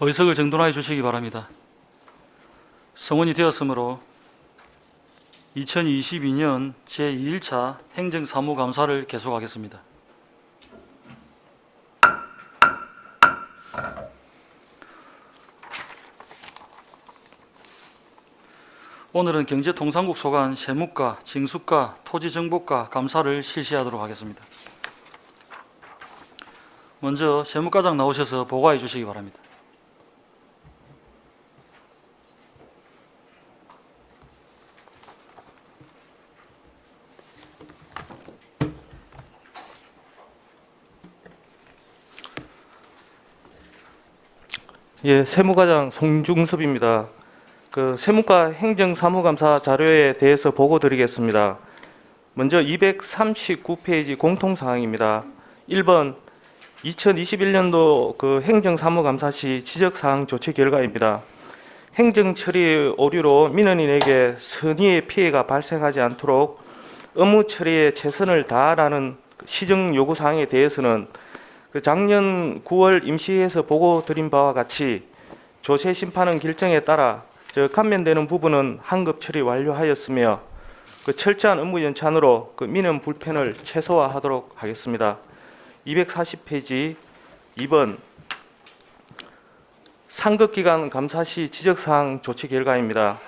의석을 정돈하여 주시기 바랍니다. 성원이 되었으므로 2022년 제2일차 행정사무감사를 계속하겠습니다. 오늘은 경제통상국 소관 세무과, 징수과, 토지정보과 감사를 실시하도록 하겠습니다. 먼저 세무과장 나오셔서 보고해 주시기 바랍니다. 예, 세무과장 송중섭입니다. 세무과 행정사무감사 자료에 대해서 보고 드리겠습니다. 먼저 239페이지 공통사항입니다. 1번 2021년도 행정사무감사 시 지적사항 조치 결과입니다. 행정처리 오류로 민원인에게 선의의 피해가 발생하지 않도록 업무 처리에 최선을 다하라는 시정 요구사항에 대해서는 작년 9월 임시회에서 보고 드린 바와 같이 조세심판원 결정에 따라 감면되는 부분은 한급 처리 완료하였으며 철저한 업무 연찬으로 민원 불편을 최소화하도록 하겠습니다. 240페이지 2번 상급기관 감사 시 지적사항 조치 결과입니다.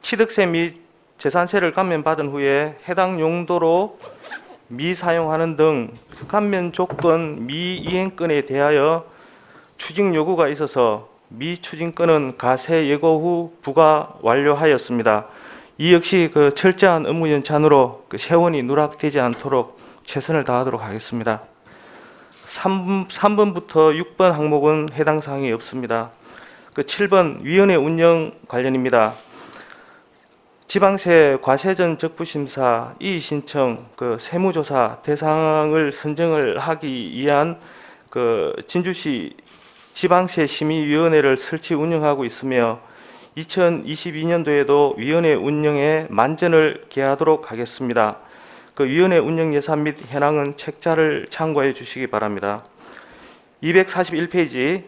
취득세 및 재산세를 감면받은 후에 해당 용도로 미사용하는 등 감면 조건 미이행건에 대하여 추징 요구가 있어서 미추징건은 가세 예고 후 부과 완료하였습니다. 이 역시 철저한 업무 연찬으로 세원이 누락되지 않도록 최선을 다하도록 하겠습니다. 3번부터 6번 항목은 해당 사항이 없습니다. 7번 위원회 운영 관련입니다. 지방세 과세전 적부심사 이의신청 세무조사 대상을 선정을 하기 위한 진주시 지방세 심의위원회를 설치 운영하고 있으며 2022년도에도 위원회 운영에 만전을 기하도록 하겠습니다. 위원회 운영 예산 및 현황은 책자를 참고해 주시기 바랍니다. 241페이지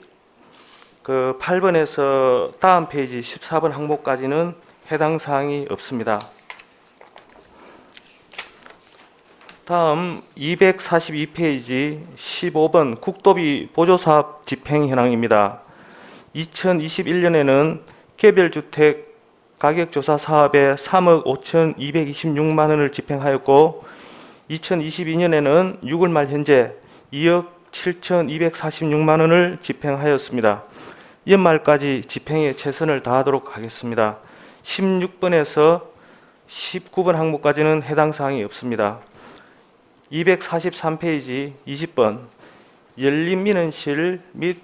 8번에서 다음 페이지 14번 항목까지는 해당 사항이 없습니다. 다음 242페이지 15번 국도비 보조사업 집행 현황입니다. 2021년에는 개별주택 가격조사 사업에 3억 5,226만 원을 집행하였고 2022년에는 6월 말 현재 2억 7,246만 원을 집행하였습니다. 연말까지 집행에 최선을 다하도록 하겠습니다. 16번에서 19번 항목까지는 해당 사항이 없습니다. 243페이지 20번 열린민원실 및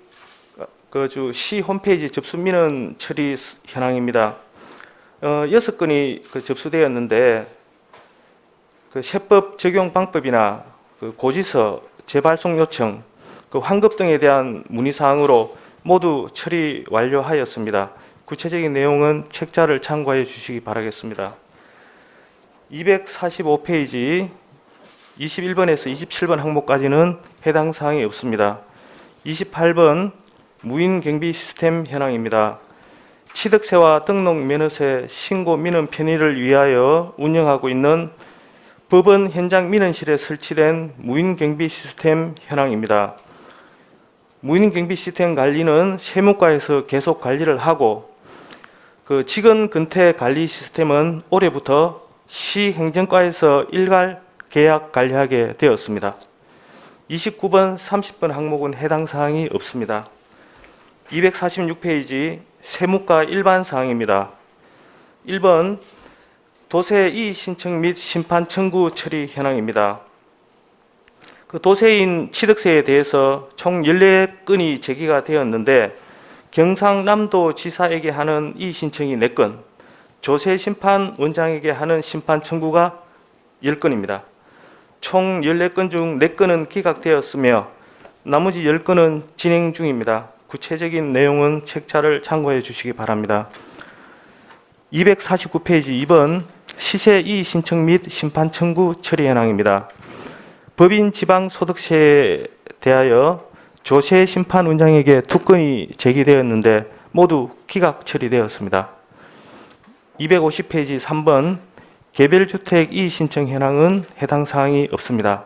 시 홈페이지 접수 민원 처리 현황입니다. 6건이 접수되었는데 세법 적용 방법이나 고지서 재발송 요청, 환급 등에 대한 문의사항으로 모두 처리 완료하였습니다. 구체적인 내용은 책자를 참고해 주시기 바라겠습니다. 245페이지 21번에서 27번 항목까지는 해당 사항이 없습니다. 28번 무인경비 시스템 현황입니다. 취득세와 등록면허세 신고 민원 편의를 위하여 운영하고 있는 법원 현장 민원실에 설치된 무인경비 시스템 현황입니다. 무인경비 시스템 관리는 세무과에서 계속 관리를 하고 직원 근태 관리 시스템은 올해부터 시행정과에서 일괄 계약 관리하게 되었습니다. 29번, 30번 항목은 해당 사항이 없습니다. 246페이지 세무과 일반 사항입니다. 1번 도세 이의 신청 및 심판 청구 처리 현황입니다. 도세인 취득세에 대해서 총 14건이 제기가 되었는데 경상남도지사에게 하는 이의 신청이 4건, 조세심판원장에게 하는 심판 청구가 10건입니다. 총 14건 중 4건은 기각되었으며 나머지 10건은 진행 중입니다. 구체적인 내용은 책자를 참고해 주시기 바랍니다. 249페이지 2번 시세 이의 신청 및 심판 청구 처리 현황입니다. 법인 지방소득세에 대하여 조세 심판원장에게 2건이 제기되었는데 모두 기각 처리되었습니다. 250페이지 3번 개별주택 이의신청 현황은 해당 사항이 없습니다.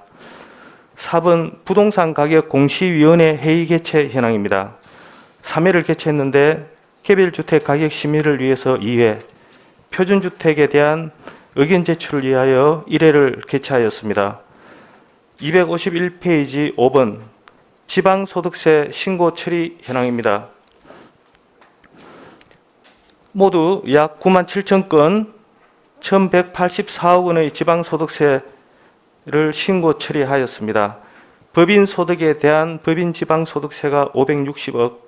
4번 부동산 가격 공시위원회 회의 개최 현황입니다. 3회를 개최했는데 개별주택 가격 심의를 위해서 2회, 표준주택에 대한 의견 제출을 위하여 1회를 개최하였습니다. 251페이지 5번 지방소득세 신고 처리 현황입니다. 모두 약 9만 7천 건 1,184억 원의 지방소득세를 신고 처리하였습니다. 법인 소득에 대한 법인 지방소득세가 560억,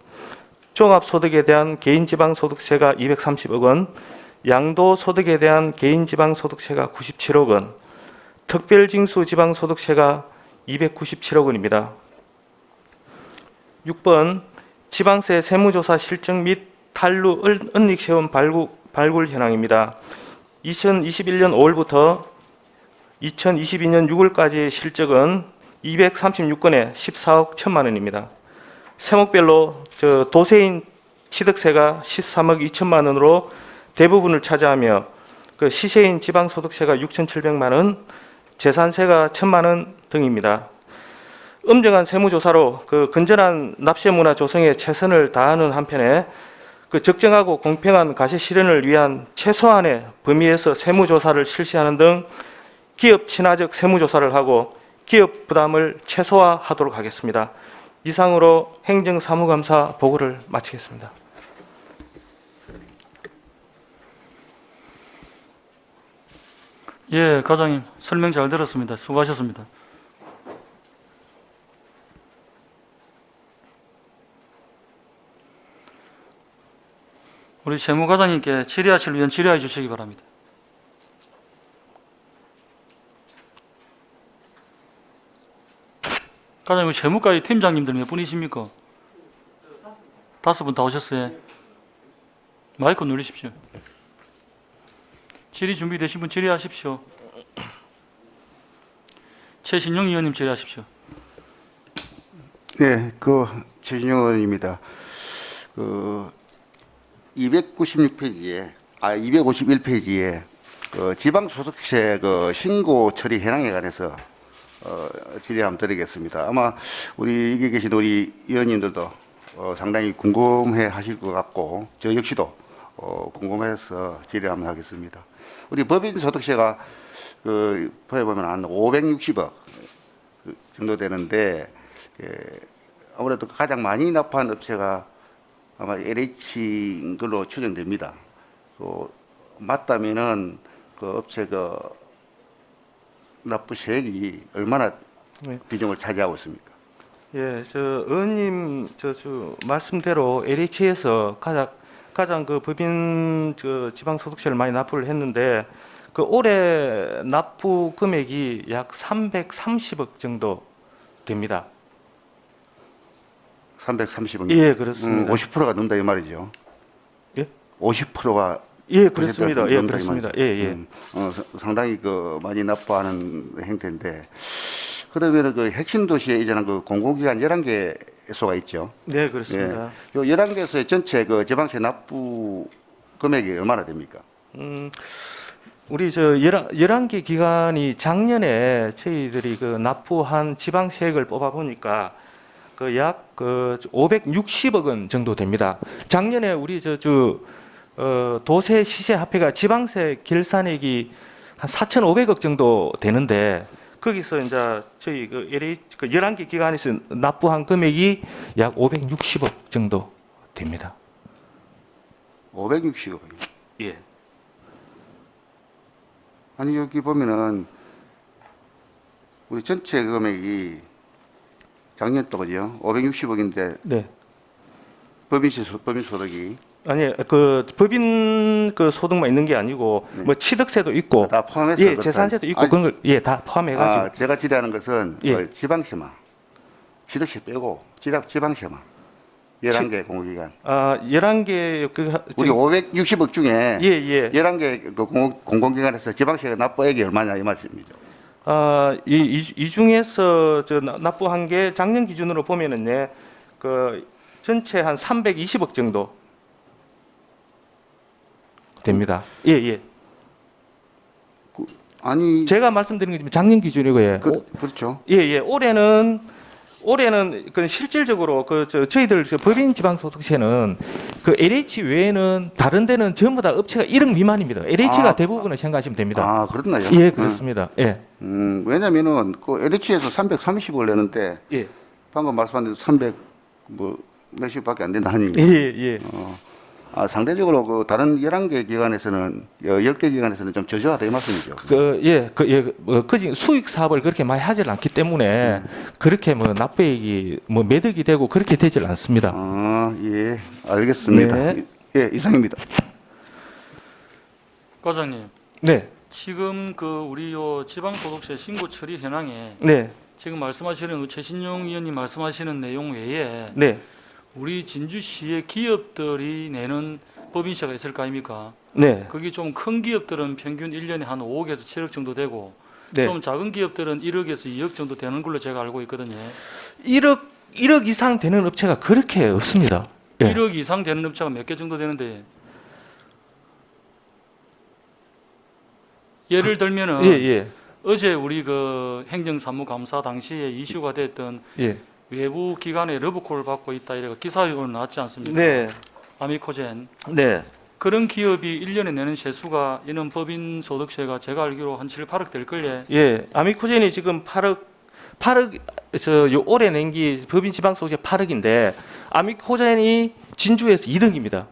종합소득에 대한 개인 지방소득세가 230억 원, 양도소득에 대한 개인 지방소득세가 97억 원, 특별징수 지방소득세가 297억 원입니다. 6번 지방세 세무조사 실적 및 탄루 은닉세원 발굴 현황입니다. 2021년 5월부터 2022년 6월까지의 실적은 236건에 14억 1천만 원입니다. 세목별로 도세인 취득세가 13억 2천만 원으로 대부분을 차지하며 그 시세인 지방소득세가 6,700만 원, 재산세가 1,000만 원 등입니다. 엄정한 세무조사로 그 건전한 납세 문화 조성에 최선을 다하는 한편에 그 적정하고 공평한 과세 실현을 위한 최소한의 범위에서 세무조사를 실시하는 등 기업 친화적 세무조사를 하고 기업 부담을 최소화하도록 하겠습니다. 이상으로 행정사무감사 보고를 마치겠습니다. 예, 과장님 설명 잘 들었습니다. 수고하셨습니다. 우리 세무과장님께 질의하실 의원 질의해 주시기 바랍니다. 과장님, 세무과의 팀장님들 몇 분이십니까? 5분 다 오셨어요. 마이크 누르십시오. 질의 준비되신 분 질의하십시오. 최신용 의원님 질의하십시오. 네, 최진영 의원입니다. 251페이지에 지방소득세 신고 처리 현황에 관해서 질의 한번 드리겠습니다. 아마 우리 여기 계신 우리 의원님들도 상당히 궁금해 하실 것 같고 저 역시도 궁금해서 질의 한번 하겠습니다. 우리 법인 소득세가 보면 한 560억 정도 되는데 아무래도 가장 많이 납부한 업체가 아마 LH인 걸로 추정됩니다. 맞다면은 그 업체 납부세액이 얼마나 네. 비중을 차지하고 있습니까? 예, 의원님 말씀대로 LH에서 가장 그 법인 지방소득세를 많이 납부를 했는데 그 올해 납부 금액이 약 330억 정도 됩니다. 330억. 예, 그렇습니다. 50%가 넘다 이 말이죠. 예? 50%가 예, 그렇습니다. 예, 그렇습니다. 예, 예. 상당히 많이 납부하는 행태인데 그러면 핵심 도시에 이제는 공공기관 11개소가 있죠. 네, 그렇습니다. 요 11개소의 전체 지방세 납부 금액이 얼마나 됩니까? 우리 11개 기관이 작년에 저희들이 납부한 지방세액을 뽑아 보니까 약 560억 원 정도 됩니다. 작년에 우리 도세 시세 합해가 지방세 결산액이 한 4,500억 정도 되는데 거기서 이제 저희 LH 11개 기관에서 납부한 금액이 약 560억 정도 됩니다. 560억. 예. 아니 여기 보면은 우리 전체 금액이 작년 또 그죠? 560억인데 네. 법인 소득이 아니 법인 소득만 있는 게 아니고 네. 뭐 취득세도 있고 다 포함해서 예, 그렇다. 재산세도 있고 그런 걸 다 포함해 가지고 제가 질의하는 것은 예. 지방세만 취득세 빼고 지방세만 11개 공공기관 11개 우리 560억 중에 예. 11개 공공기관에서 지방세가 납부액이 얼마냐 이 말씀이죠. 이 중에서 납부한 게 작년 기준으로 보면은요 그 전체 한 320억 정도 됩니다. 예, 예. 아니 제가 말씀드린 게 작년 기준이고요. 그렇죠. 예, 예. 올해는 그 실질적으로 저희들 법인 지방소득세는 그 LH 외에는 다른 데는 전부 다 업체가 1억 미만입니다. LH가 아. 대부분을 생각하시면 됩니다. 아 그렇나요? 예, 그렇습니다. 예. 왜냐면은 그 LH에서 330을 내는데 예. 방금 말씀한 대로 300 뭐 몇십밖에 안 된다 하니. 예, 예. 상대적으로 그 다른 11개 기관에서는 10개 기관에서는 좀 저조하다 이 말씀이죠. 그 수익 사업을 그렇게 많이 하질 않기 때문에 그렇게 뭐 납부액이 뭐 매득이 되고 그렇게 되질 않습니다. 예, 알겠습니다. 네. 예, 이상입니다. 과장님, 네. 지금 그 우리 요 지방소득세 신고 처리 현황에 네. 지금 말씀하시는 최신용 의원님 말씀하시는 내용 외에 네. 우리 진주시의 기업들이 내는 법인세가 있을 거 아닙니까? 네. 거기 좀 큰 기업들은 평균 1년에 한 5억에서 7억 정도 되고 네. 좀 작은 기업들은 1억에서 2억 정도 되는 걸로 제가 알고 있거든요. 1억 이상 되는 업체가 그렇게 없습니다. 예. 1억 이상 되는 업체가 몇 개 정도 되는데 예를 들면은 예, 예. 어제 우리 그 행정사무감사 당시에 이슈가 됐던 예. 외부 기관에 러브콜을 받고 있다 이래가 기사로 나왔지 않습니까? 네. 아미코젠 네. 그런 기업이 1년에 내는 세수가 이런 법인 소득세가 제가 알기로 한 7, 8억 될 걸요. 예. 아미코젠이 지금 8억 올해 낸 게 법인 지방소득세 8억인데 아미코젠이 진주에서 2등입니다.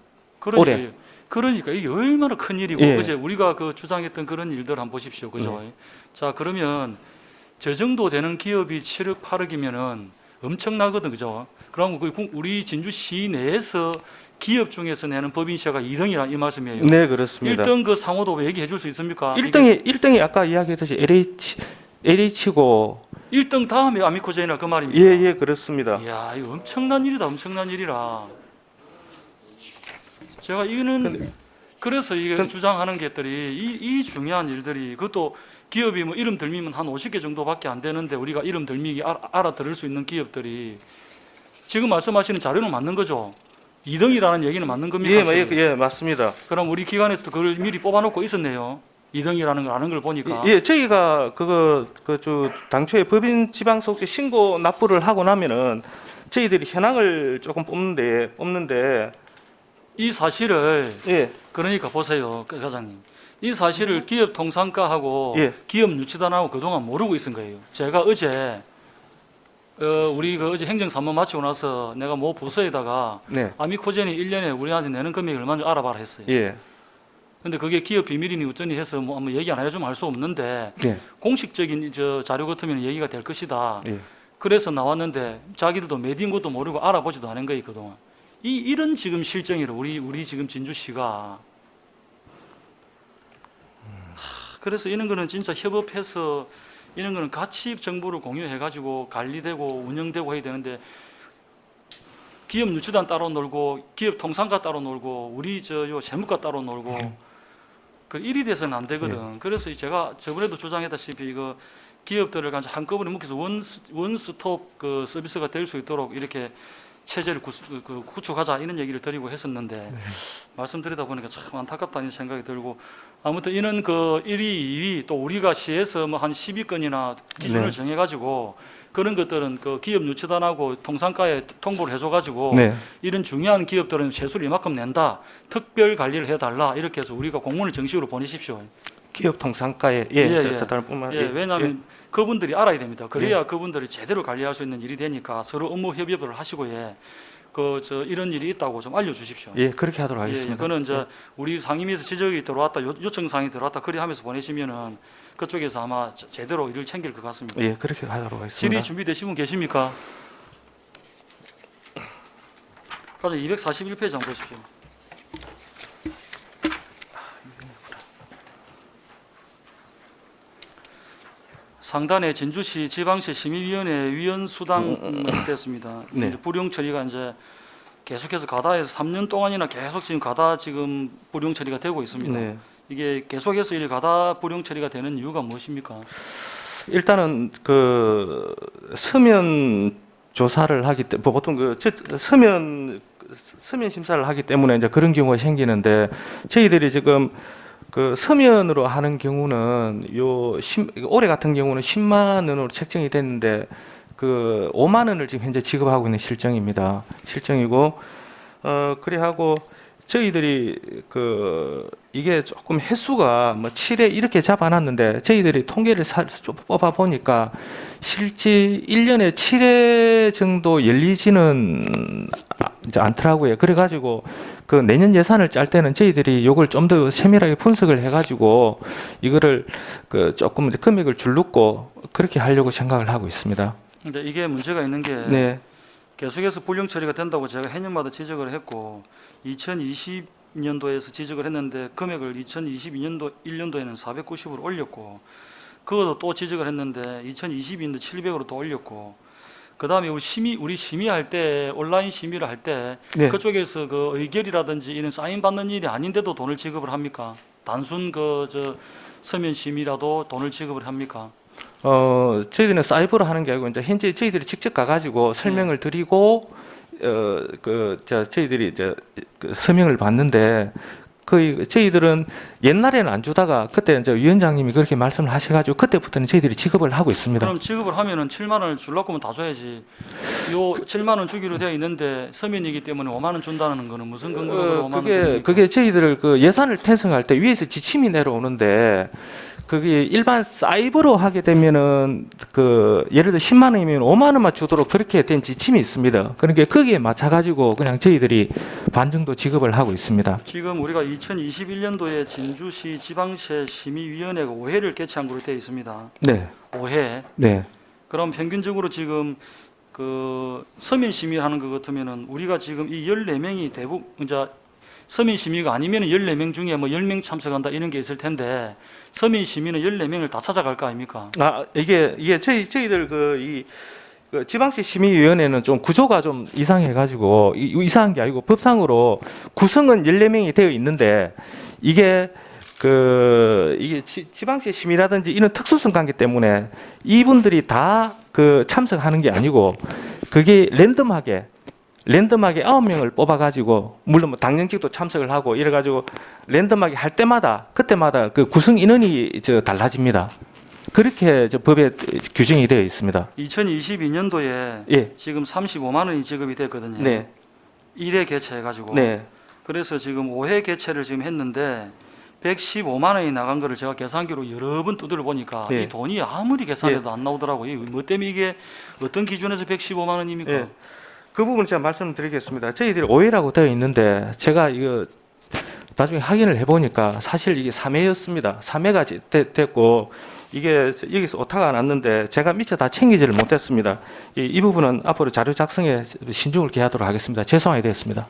그러니까 이게 얼마나 큰 일이고 예. 그제 우리가 그 주장했던 그런 일들 한번 보십시오. 그죠? 자, 그러면 저 정도 되는 기업이 7억, 8억이면은 엄청나거든. 그죠? 그럼 우리 진주시 내에서 기업 중에서 내는 법인세가 2등이라 이 말씀이에요. 네, 그렇습니다. 1등 그 상호도 얘기해 줄 수 있습니까? 1등이 아까 이야기했듯이 LH고 1등 다음에 아미코젠이라 그 말입니다. 예, 예, 그렇습니다. 이야, 이거 엄청난 일이다. 엄청난 일이라. 제가 이거는 그래서 이게 주장하는 것들이 이 중요한 일들이 그것도 기업이 뭐 이름 들미면 한 50개 정도밖에 안 되는데 우리가 이름 들미기 알아들을 수 있는 기업들이 지금 말씀하시는 자료는 맞는 거죠? 2등이라는 얘기는 맞는 겁니까? 예, 맞습니다. 그럼 우리 기관에서도 그걸 미리 뽑아놓고 있었네요. 2등이라는 걸 아는 걸 보니까. 예, 저희가 당초에 법인 지방소득세 신고 납부를 하고 나면은 저희들이 현황을 조금 뽑는데 이 사실을 예, 그러니까 보세요, 과장님. 이 사실을 기업 통상가하고 예. 기업 유치단하고 그동안 모르고 있은 거예요. 제가 어제 우리 어제 행정사무 마치고 나서 내가 모 부서에다가 네, 아미코젠이 1년에 우리한테 내는 금액이 얼마인지 알아봐라 했어요. 예, 근데 그게 기업 비밀이니 어쩌니 해서 뭐 한번 얘기 안 해주면 알 수 없는데 예, 공식적인 자료 같으면 얘기가 될 것이다. 예. 그래서 나왔는데 자기들도 med인 것도 모르고 알아보지도 않은 거예요 그동안. 이런 지금 실정이라 우리 지금 진주시가. 그래서 이런 거는 진짜 협업해서 이런 거는 같이 정보를 공유해가지고 관리되고 운영되고 해야 되는데 기업 유치단 따로 놀고 기업 통상가 따로 놀고 우리 요 세무과 따로 놀고 그 일이 돼서는 안 되거든. 그래서 제가 저번에도 주장했다시피 이거 기업들을 한꺼번에 묶여서 원스톱 그 서비스가 될 수 있도록 이렇게 체제를 구축하자 이런 얘기를 드리고 했었는데 말씀드리다 보니까 참 안타깝다는 생각이 들고 아무튼 이런 그 1위, 2위 또 우리가 시에서 뭐 한 10위권이나 기준을 네. 정해가지고 그런 것들은 그 기업 유치단하고 통상가에 통보를 해줘가지고 네. 이런 중요한 기업들은 세수를 이만큼 낸다 특별 관리를 해달라 이렇게 해서 우리가 공문을 정식으로 보내십시오. 기업 통상가에 다른 왜냐하면 그분들이 알아야 됩니다. 그래야 그분들이 제대로 관리할 수 있는 일이 되니까 서로 업무 협업을 하시고 이런 일이 있다고 좀 알려주십시오. 예, 그렇게 하도록 하겠습니다. 그거는 이제 우리 상임위에서 지적이 들어왔다 요청사항이 들어왔다 그리 하면서 보내시면은 그쪽에서 아마 제대로 일을 챙길 것 같습니다. 예, 그렇게 하도록 하겠습니다. 질의 준비되신 분 계십니까? 가자 241페이지 한번 보십시오. 상단에 진주시 지방시 심의위원회 위원 수당 됐습니다. 네. 이제 불용 처리가 이제 계속해서 가다에서 3년 동안이나 계속 지금 가다 지금 불용 처리가 되고 있습니다. 네. 이게 계속해서 이 가다 불용 처리가 되는 이유가 무엇입니까? 일단은 그 서면 조사를 하기 때문에 보통 서면 심사를 하기 때문에 이제 그런 경우가 생기는데 저희들이 지금 그 서면으로 하는 경우는 올해 같은 경우는 10만 원으로 책정이 됐는데 그 5만 원을 지금 현재 지급하고 있는 실정이고 그래 하고 저희들이 이게 조금 횟수가 뭐 7회 이렇게 잡아놨는데 저희들이 통계를 좀 뽑아 보니까 실제 1년에 7회 정도 열리지는 이제 않더라고요. 그래가지고 그 내년 예산을 짤 때는 저희들이 요걸 좀 더 세밀하게 분석을 해가지고 이거를 조금 금액을 줄눕고 그렇게 하려고 생각을 하고 있습니다. 근데 이게 문제가 있는 게 네, 계속해서 불용 처리가 된다고 제가 해년마다 지적을 했고 2020년도에서 지적을 했는데 금액을 2022년도 1년도에는 490으로 올렸고 그것도 또 지적을 했는데 2022년도 700으로 또 올렸고 그다음에 우리 심의할 때 온라인 심의를 할 때 네. 그쪽에서 그 의결이라든지 이런 사인 받는 일이 아닌데도 돈을 지급을 합니까? 단순 서면 심의라도 돈을 지급을 합니까? 저희들은 사이버로 하는 게 아니고 이제 현재 저희들이 직접 가가지고 설명을 드리고 저희들이 이제 서명을 받는데 저희들은 옛날에는 안 주다가 그때 이제 위원장님이 그렇게 말씀을 하셔가지고 그때부터는 저희들이 지급을 하고 있습니다. 그럼 지급을 하면은 7만 원을 주려고 하면 다 줘야지. 요 7만 원 주기로 되어 있는데 서면이기 때문에 5만 원 준다는 거는 무슨 근거로 5만 원 줍니까? 그게 저희들 예산을 편성할 때 위에서 지침이 내려오는데 그게 일반 사이버로 하게 되면은 예를 들어 10만 원이면 5만 원만 주도록 그렇게 된 지침이 있습니다. 그러니까 거기에 맞춰 가지고 그냥 저희들이 반 정도 지급을 하고 있습니다. 지금 우리가 2021년도에 진주시 지방세 심의위원회가 5회를 개최한 걸로 되어 있습니다. 네. 5회. 네. 그럼 평균적으로 지금 서면 심의하는 것 같으면은 우리가 지금 이 14명이 대부분 이제 서면 심의가 아니면 14명 중에 뭐 10명 참석한다 이런 게 있을 텐데 서면 심의는 14명을 다 찾아갈 거 아닙니까? 이게 저희들 지방시 심의위원회는 좀 구조가 좀 이상해 가지고 이상한 게 아니고 법상으로 구성은 14명이 되어 있는데 이게 지방시 심의라든지 이런 특수성 관계 때문에 이분들이 다 참석하는 게 아니고 그게 랜덤하게 9명을 뽑아가지고 물론 뭐 당연직도 참석을 하고 이래가지고 랜덤하게 할 때마다 그때마다 그 구성 인원이 달라집니다. 그렇게 법에 규정이 되어 있습니다. 2022년도에 예. 지금 35만 원이 지급이 됐거든요. 네. 1회 개최해가지고. 네. 그래서 지금 5회 개최를 지금 했는데 115만 원이 나간 거를 제가 계산기로 여러 번 두드려 보니까 예. 이 돈이 아무리 계산해도 안 나오더라고요. 뭐 때문에 이게 어떤 기준에서 115만 원입니까? 예. 그 부분 제가 말씀드리겠습니다. 저희들이 5회라고 되어 있는데 제가 이거 나중에 확인을 해보니까 사실 이게 3회였습니다. 3회가 됐고 이게 여기서 오타가 났는데 제가 미처 다 챙기지를 못했습니다. 이 부분은 앞으로 자료 작성에 신중을 기하도록 하겠습니다. 죄송하게 되었습니다.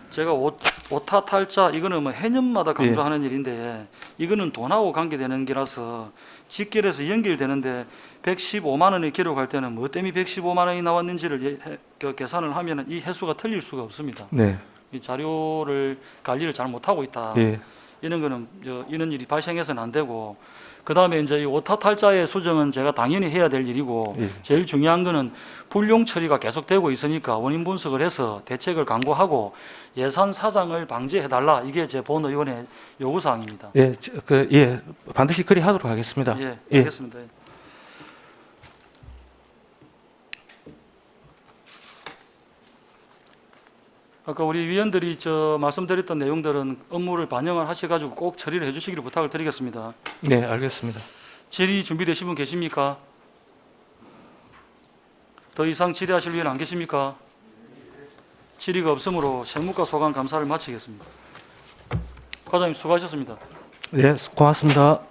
제가 오타 탈자 이거는 뭐 해년마다 강조하는 일인데 이거는 돈하고 관계되는 게라서 직결해서 연결되는데 115만 원을 기록할 때는 뭐 때문에 115만 원이 나왔는지를 계산을 하면 이 해수가 틀릴 수가 없습니다. 네. 이 자료를 관리를 잘 못하고 있다. 예. 이런 거는 이런 일이 발생해서는 안 되고 그 다음에 이제 이 오타 탈자의 수정은 제가 당연히 해야 될 일이고 예. 제일 중요한 거는 불용 처리가 계속되고 있으니까 원인 분석을 해서 대책을 강구하고 예산 사장을 방지해달라 이게 제 본 의원의 요구 사항입니다. 예, 반드시 그리 하도록 하겠습니다. 예, 예. 알겠습니다. 아까 우리 위원들이 말씀드렸던 내용들은 업무를 반영을 하셔가지고 꼭 처리를 해주시기를 부탁을 드리겠습니다. 네, 알겠습니다. 질의 준비되신 분 계십니까? 더 이상 질의하실 위원 안 계십니까? 질의가 없으므로 실무과 소관 감사를 마치겠습니다. 과장님 수고하셨습니다. 네, 고맙습니다.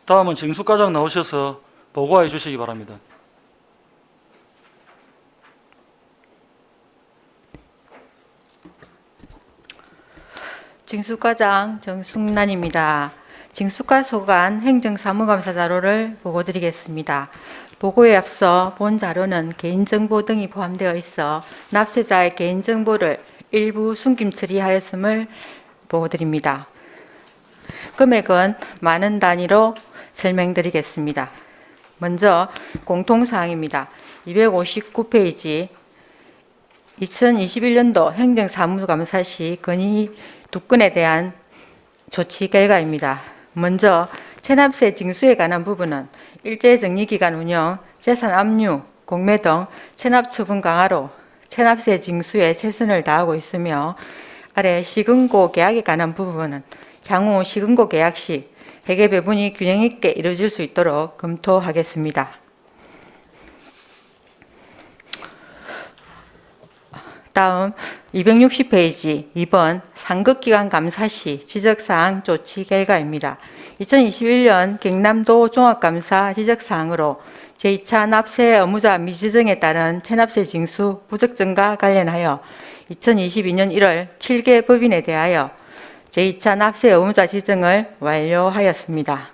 다음은 징수과장 나오셔서 보고해 주시기 바랍니다. 징수과장 정숙란입니다. 징수과 소관 행정사무감사 자료를 보고드리겠습니다. 보고에 앞서 본 자료는 개인정보 등이 포함되어 있어 납세자의 개인정보를 일부 숨김 처리하였음을 보고드립니다. 금액은 만원 단위로 설명드리겠습니다. 먼저 공통사항입니다. 259페이지 2021년도 행정사무감사 시 건의 2건에 대한 조치 결과입니다. 먼저 체납세 징수에 관한 부분은 일제정리기간 운영, 재산 압류, 공매 등 체납 처분 강화로 체납세 징수에 최선을 다하고 있으며 아래 시금고 계약에 관한 부분은 향후 시금고 계약 시 회계 배분이 균형 있게 이루어질 수 있도록 검토하겠습니다. 다음 260페이지 2번 상급기관 감사 시 지적사항 조치 결과입니다. 2021년 경남도 종합감사 지적사항으로 제2차 납세 의무자 미지정에 따른 체납세 징수 부적정과 관련하여 2022년 1월 7개 법인에 대하여 제2차 납세 의무자 지정을 완료하였습니다.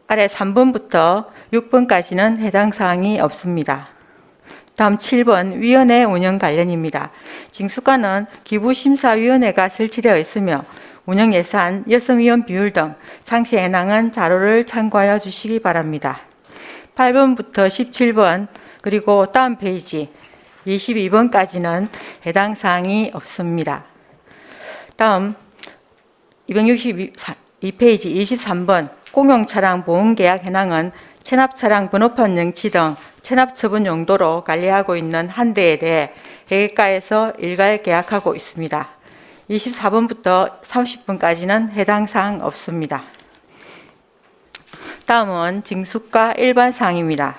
아래 3번부터 6번까지는 해당 사항이 없습니다. 다음 7번 위원회 운영 관련입니다. 징수과는 기부심사위원회가 설치되어 있으며 운영예산, 여성위원 비율 등 상시 해당은 자료를 참고하여 주시기 바랍니다. 8번부터 17번 그리고 다음 페이지 22번까지는 해당 사항이 없습니다. 다음 262페이지 23번 공용차량 보험계약 현황은 체납차량 번호판 영치 등 체납처분 용도로 관리하고 있는 한 대에 대해 회계과에서 일괄 계약하고 있습니다. 24번부터 30번까지는 해당 사항 없습니다. 다음은 징수과 일반 사항입니다.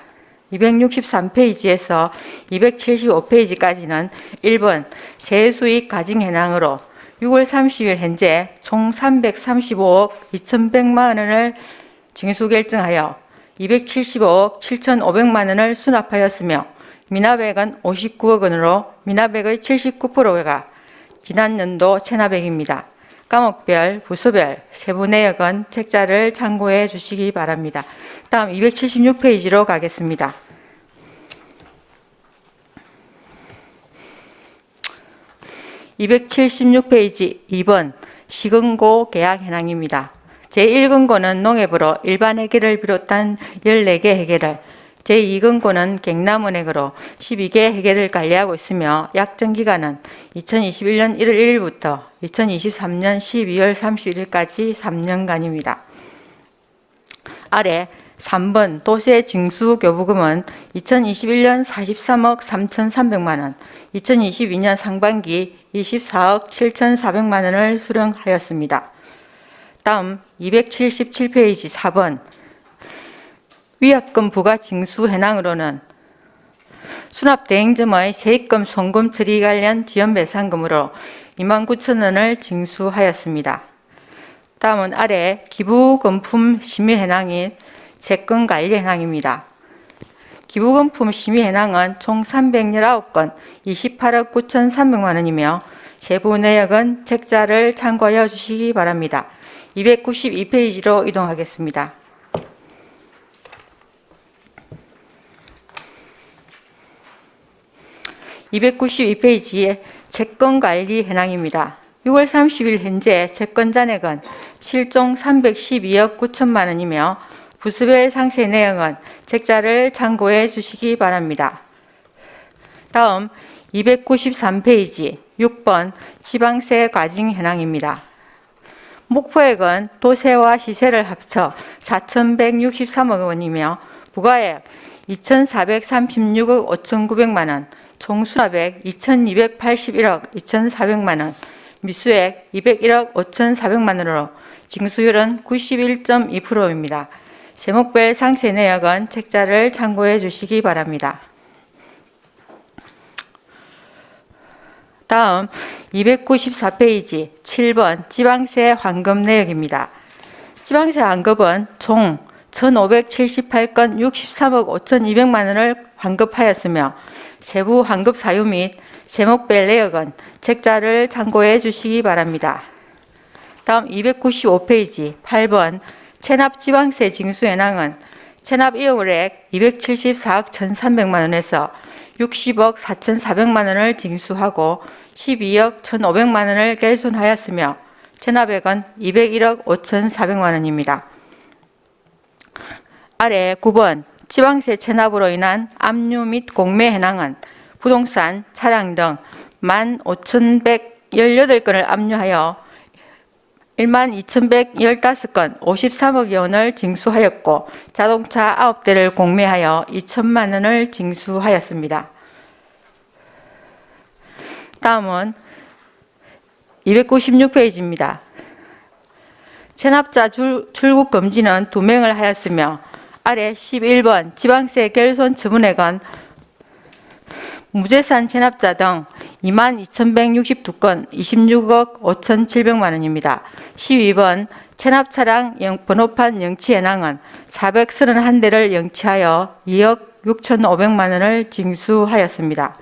263페이지에서 275페이지까지는 1번 세수익 가징 현황으로 6월 30일 현재 총 335억 2,100만 원을 징수 결정하여 275억 7,500만 원을 수납하였으며 미납액은 59억 원으로 미납액의 79%가 지난 연도 체납액입니다. 과목별, 부서별, 세부 내역은 책자를 참고해 주시기 바랍니다. 다음 276페이지로 가겠습니다. (276페이지) 2번 시금고 계약 현황입니다. 제1금고는 농협으로 일반 회계를 비롯한 14개 회계를, 제2금고는 경남은행으로 12개 회계를 관리하고 있으며 약정기간은 2021년 1월 1일부터 2023년 12월 31일까지 3년간입니다. 아래 3번 도세 징수 교부금은 2021년 43억 3,300만 원, 2022년 상반기 24억 7,400만 원을 수령하였습니다. 다음 277페이지 4번 위약금 부과 징수 현황으로는 수납대행점의 세입금 송금 처리 관련 지연배상금으로 29,000원을 징수하였습니다. 다음은 아래 기부금품 심의 현황인 채권관리 현황입니다. 기부금품 심의 현황은 총 319건 28억 9,300만 원이며 세부 내역은 책자를 참고하여 주시기 바랍니다. 292페이지로 이동하겠습니다. (292페이지에) 채권관리 현황입니다. 6월 30일 현재 채권 잔액은 실종 312억 9천만 원이며 부서별 상세 내용은 책자를 참고해 주시기 바랍니다. 다음 293페이지 6번 지방세 과징 현황입니다. 목포액은 도세와 시세를 합쳐 4,163억 원이며 부가액 2,436억 5,900만 원, 총 수납액 2,281억 2,400만 원, 미수액 201억 5,400만 원으로 징수율은 91.2%입니다. 제목별 상세 내역은 책자를 참고해 주시기 바랍니다. 다음 294페이지 7번 지방세 환급 내역입니다. 지방세 환급은 총 1,578건 63억 5,200만 원을 환급하였으며 세부 환급 사유 및 세목별 내역은 책자를 참고해 주시기 바랍니다. 다음 295페이지 8번 체납 지방세 징수 현황은 체납 이용액 274억 1,300만 원에서 60억 4,400만 원을 징수하고 12억 1,500만 원을 결손하였으며 체납액은 201억 5,400만 원입니다. 아래 9번 지방세 체납으로 인한 압류 및 공매 현황은 부동산, 차량 등 15,118건을 압류하여 12,115건 53억여 원을 징수하였고 자동차 9대를 공매하여 2천만 원을 징수하였습니다. 다음은 296페이지입니다. 체납자 출국 금지는 2명을 하였으며 아래 11번 지방세 결손 처분액은 무재산 체납자 등 22,162건 26억 5,700만 원입니다. 12번 체납 차량 번호판 영치 현황은 431대를 영치하여 2억 6,500만 원을 징수하였습니다.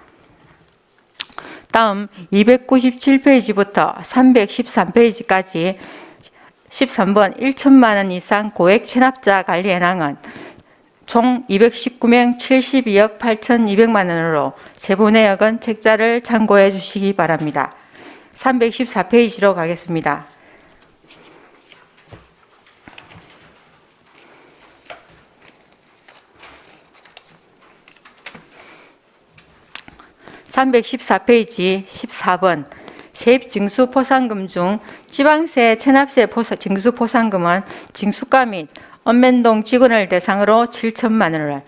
다음 297페이지부터 313페이지까지 13번 1천만 원 이상 고액 체납자 관리 현황은 총 219명 72억 8,200만 원으로 세부 내역은 책자를 참고해 주시기 바랍니다. 314페이지로 가겠습니다. (314페이지) 14번 세입징수 포상금 중 지방세 체납세 징수 포상금은 징수가 및 읍면동 직원을 대상으로 7천만 원을,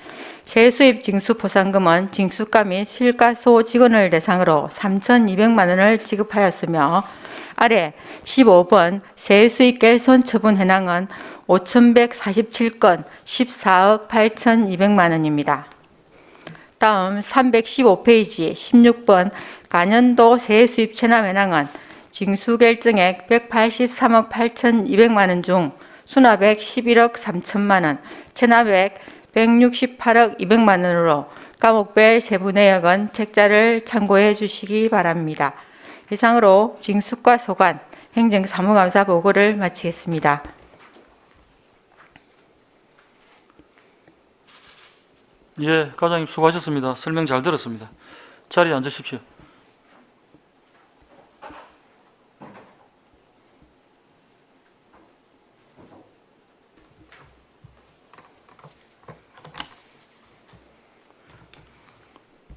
세수입 징수 포상금은 징수가 및 실가소 직원을 대상으로 3,200만 원을 지급하였으며 아래 15번 세수입 결손 처분 현황은 5,147건 14억 8,200만 원입니다. 다음 315페이지 16번 간연도 세수입 체납 현황은 징수 결정액 183억 8,200만 원 중 수납액 11억 3천만 원, 체납액 168억 200만 원으로 과목별 세부 내역은 책자를 참고해 주시기 바랍니다. 이상으로 징수과 소관 행정사무감사 보고를 마치겠습니다. 예, 과장님 수고하셨습니다. 설명 잘 들었습니다. 자리에 앉으십시오.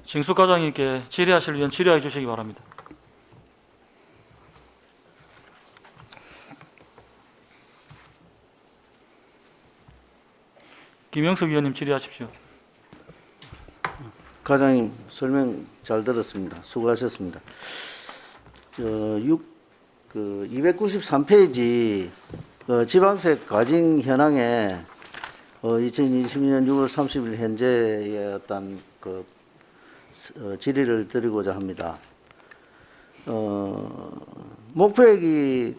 징수 과장님께 질의하실 의원 질의해 주시기 바랍니다. 김영석 의원님 질의하십시오. 과장님 설명 잘 들었습니다. 수고하셨습니다. 293페이지 지방세 과징 현황에 2020년 6월 30일 현재의 어떤 질의를 드리고자 합니다. 목표액이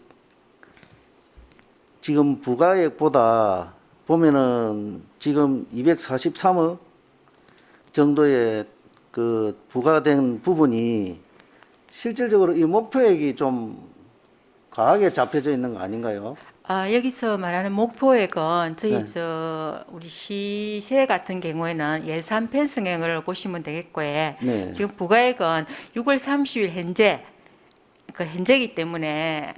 지금 부가액보다 보면은 지금 243억 정도의 부과된 부분이 실질적으로 이 목표액이 좀 과하게 잡혀져 있는 거 아닌가요? 여기서 말하는 목표액은 저희 네. 우리 시세 같은 경우에는 예산 편성액을 보시면 되겠고요. 네. 지금 부가액은 6월 30일 현재 현재이기 때문에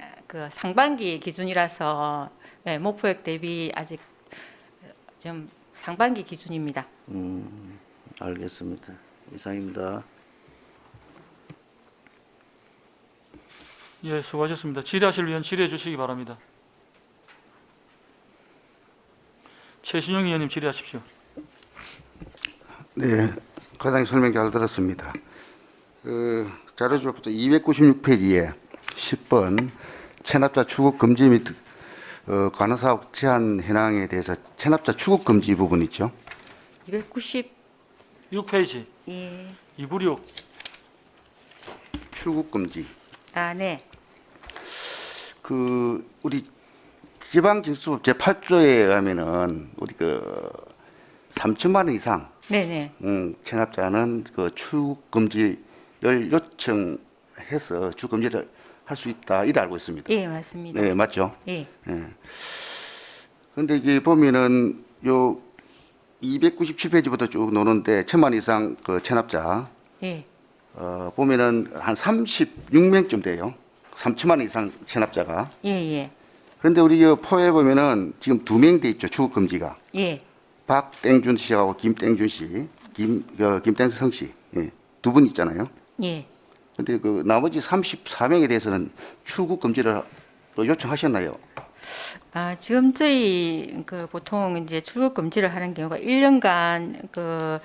상반기 기준이라서 목표액 대비 아직 좀 상반기 기준입니다. 알겠습니다. 이상입니다. 예, 수고하셨습니다. 질의하실 의원 질의해 주시기 바랍니다. 최신용 의원님 질의하십시오. 네, 과장님 설명 잘 들었습니다. 자료조부터 296페이지에 10번 체납자 출국 금지 및 관할사업 제한 현황에 대해서 체납자 출국 금지 부분 있죠. 6페이지 예. 296. 출국 금지. 네. 우리 지방징수법 제8조에 의하면은 우리 3천만 원 이상 네네. 체납자는 출국 금지를 요청해서 출국 금지를 할 수 있다 이래 알고 있습니다. 예, 맞습니다. 네, 맞죠? 예. 근데 이게 보면은 요 297페이지부터 쭉 노는데 1,000만 이상 그 체납자 예. 보면은 한 36명쯤 돼요. 3천만 이상 체납자가. 예, 예. 그런데 우리 이 포에 보면은 지금 2명 돼 있죠. 출국 금지가. 예. 박땡준 씨하고 김땡준 씨, 김땡성 씨. 예. 두 분 있잖아요. 예. 근데 그 나머지 34명에 대해서는 출국 금지를 또 요청하셨나요? 지금 저희 그 보통 이제 출국 금지를 하는 경우가 1년간 그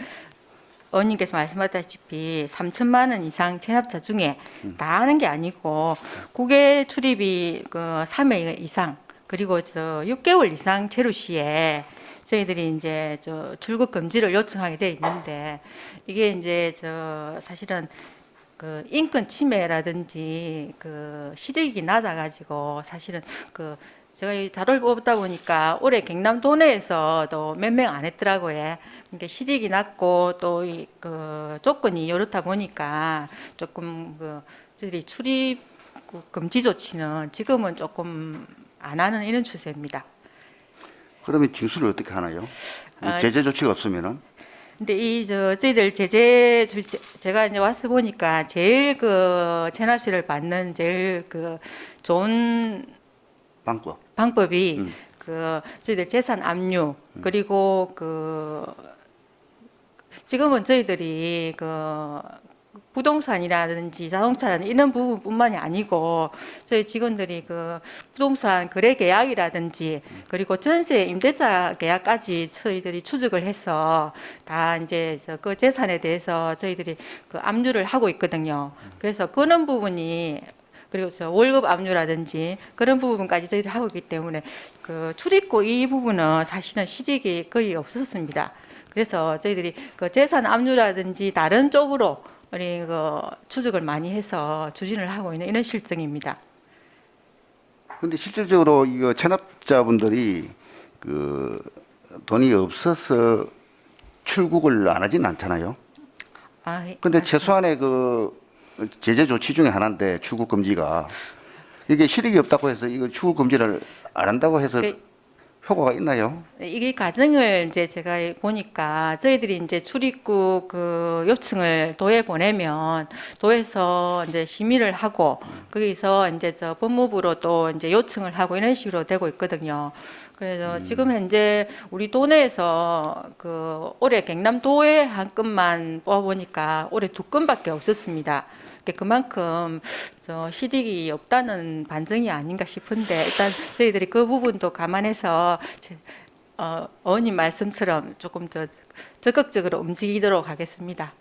의원님께서 말씀하셨다시피 3천만 원 이상 체납자 중에 다 하는 게 아니고 국외 출입이 그 3회 이상 그리고 6개월 이상 체류 시에 저희들이 이제 출국 금지를 요청하게 돼 있는데 이게 이제 사실은 그 인권 침해라든지 그 시력이 낮아가지고 사실은 그 제가 이 자료를 뽑다 보니까 올해 경남 도내에서도 몇 명 안 했더라고요. 그러니까 시력이 낮고 또 그 조건이 이렇다 보니까 조금 그 저희들이 출입 금지 조치는 지금은 조금 안 하는 이런 추세입니다. 그러면 징수를 어떻게 하나요? 아, 제재 조치가 없으면은? 근데 저희들 제가 이제 와서 보니까 제일 그 체납시를 받는 제일 그 좋은 방법이 그 저희들 재산 압류 그리고 그 지금은 저희들이 그 부동산이라든지 자동차라든지 이런 부분뿐만이 아니고 저희 직원들이 그 부동산 거래 계약이라든지 그리고 전세 임대차 계약까지 저희들이 추적을 해서 다 이제 그 재산에 대해서 저희들이 그 압류를 하고 있거든요. 그래서 그런 부분이 그리고 월급 압류라든지 그런 부분까지 저희들이 하고 있기 때문에 그 출입국 이 부분은 사실은 시직이 거의 없었습니다. 그래서 저희들이 그 재산 압류라든지 다른 쪽으로 우리 그 추적을 많이 해서 추진을 하고 있는 이런 실정입니다. 근데 실질적으로 이거 체납자분들이 그 돈이 없어서 출국을 안 하진 않잖아요. 근데 최소한의 그 제재 조치 중에 하나인데 출국 금지가 이게 실익이 없다고 해서 이거 출국 금지를 안 한다고 해서 효과가 있나요? 이게 과정을 이제 제가 보니까 저희들이 이제 출입국 그 요청을 도에 보내면 도에서 이제 심의를 하고 거기서 이제 법무부로 또 이제 요청을 하고 이런 식으로 되고 있거든요. 그래서 지금 현재 우리 도내에서 그 올해 경남도에 한 건만 뽑아보니까 올해 2건밖에 없었습니다. 그만큼 실익이 없다는 반증이 아닌가 싶은데 일단 저희들이 그 부분도 감안해서 의원님 말씀처럼 조금 더 적극적으로 움직이도록 하겠습니다.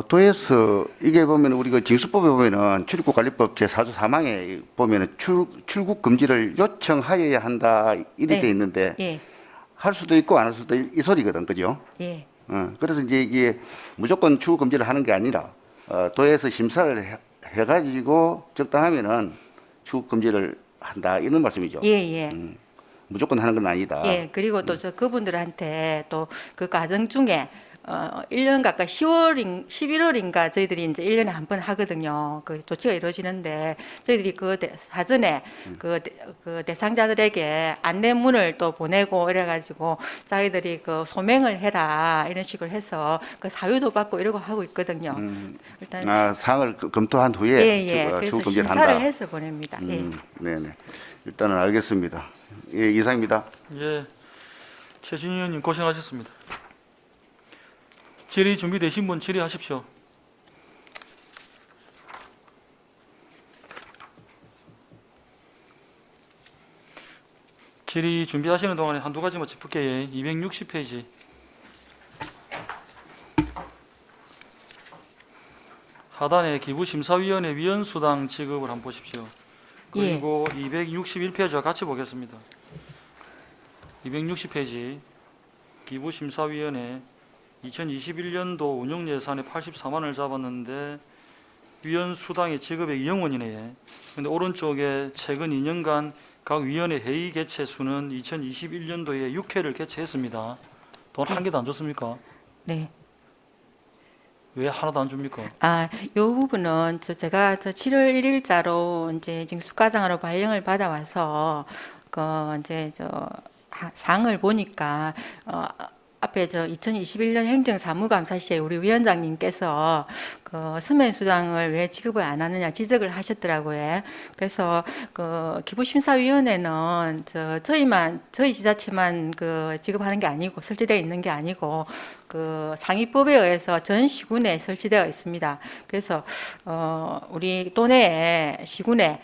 도에서 이게 보면 우리 그 징수법에 보면은 출입국관리법 제4조 4항에 보면은 출국 금지를 요청하여야 한다 이렇게 돼 있는데 예. 할 수도 있고 안 할 수도 이 소리거든, 그죠? 예. 그래서 이제 이게 무조건 출국 금지를 하는 게 아니라 도에서 심사를 해가지고 적당하면은 출국 금지를 한다 이런 말씀이죠. 예, 예. 무조건 하는 건 아니다. 예, 그리고 또 그분들한테 또 그 과정 중에 1년 가까이 11월인가 저희들이 이제 1년에 한 번 하거든요. 그 조치가 이루어지는데 저희들이 사전에 그 대상자들에게 안내문을 또 보내고 이래가지고 자기들이 그 소명을 해라 이런 식으로 해서 그 사유도 받고 이러고 하고 있거든요. 일단 사항을 검토한 후에 예. 그래서 출국 금지를 심사를 한다. 해서 보냅니다. 예. 네네. 일단은 알겠습니다. 예, 이상입니다. 예, 최진희 의원님 고생하셨습니다. 질의 준비되신 분 질의하십시오. 질의 준비하시는 동안에 한두 가지만 짚을게요. 260페이지. 하단에 기부심사위원회 위원수당 지급을 한번 보십시오. 그리고 261페이지와 같이 보겠습니다. 260페이지 기부심사위원회 2021년도 운영예산에 84만 원을 잡았는데 위원수당의 지급액 0원이네. 근데 오른쪽에 최근 2년간 각 위원회 회의 개최 수는 2021년도에 6회를 개최했습니다. 돈 한 개도 안 줬습니까? 네. 왜 하나도 안 줍니까? 요 부분은 제가 7월 1일자로 이제 징수과장으로 발령을 받아와서 이제 상을 보니까 앞에 2021년 행정사무감사 시에 우리 위원장님께서 서면수당을 왜 지급을 안 하느냐 지적을 하셨더라고요. 그래서 기부심사위원회는 저희 지자체만 지급하는 게 아니고 설치되어 있는 게 아니고 상위법에 의해서 전 시군에 설치되어 있습니다. 그래서 우리 도내에 시군에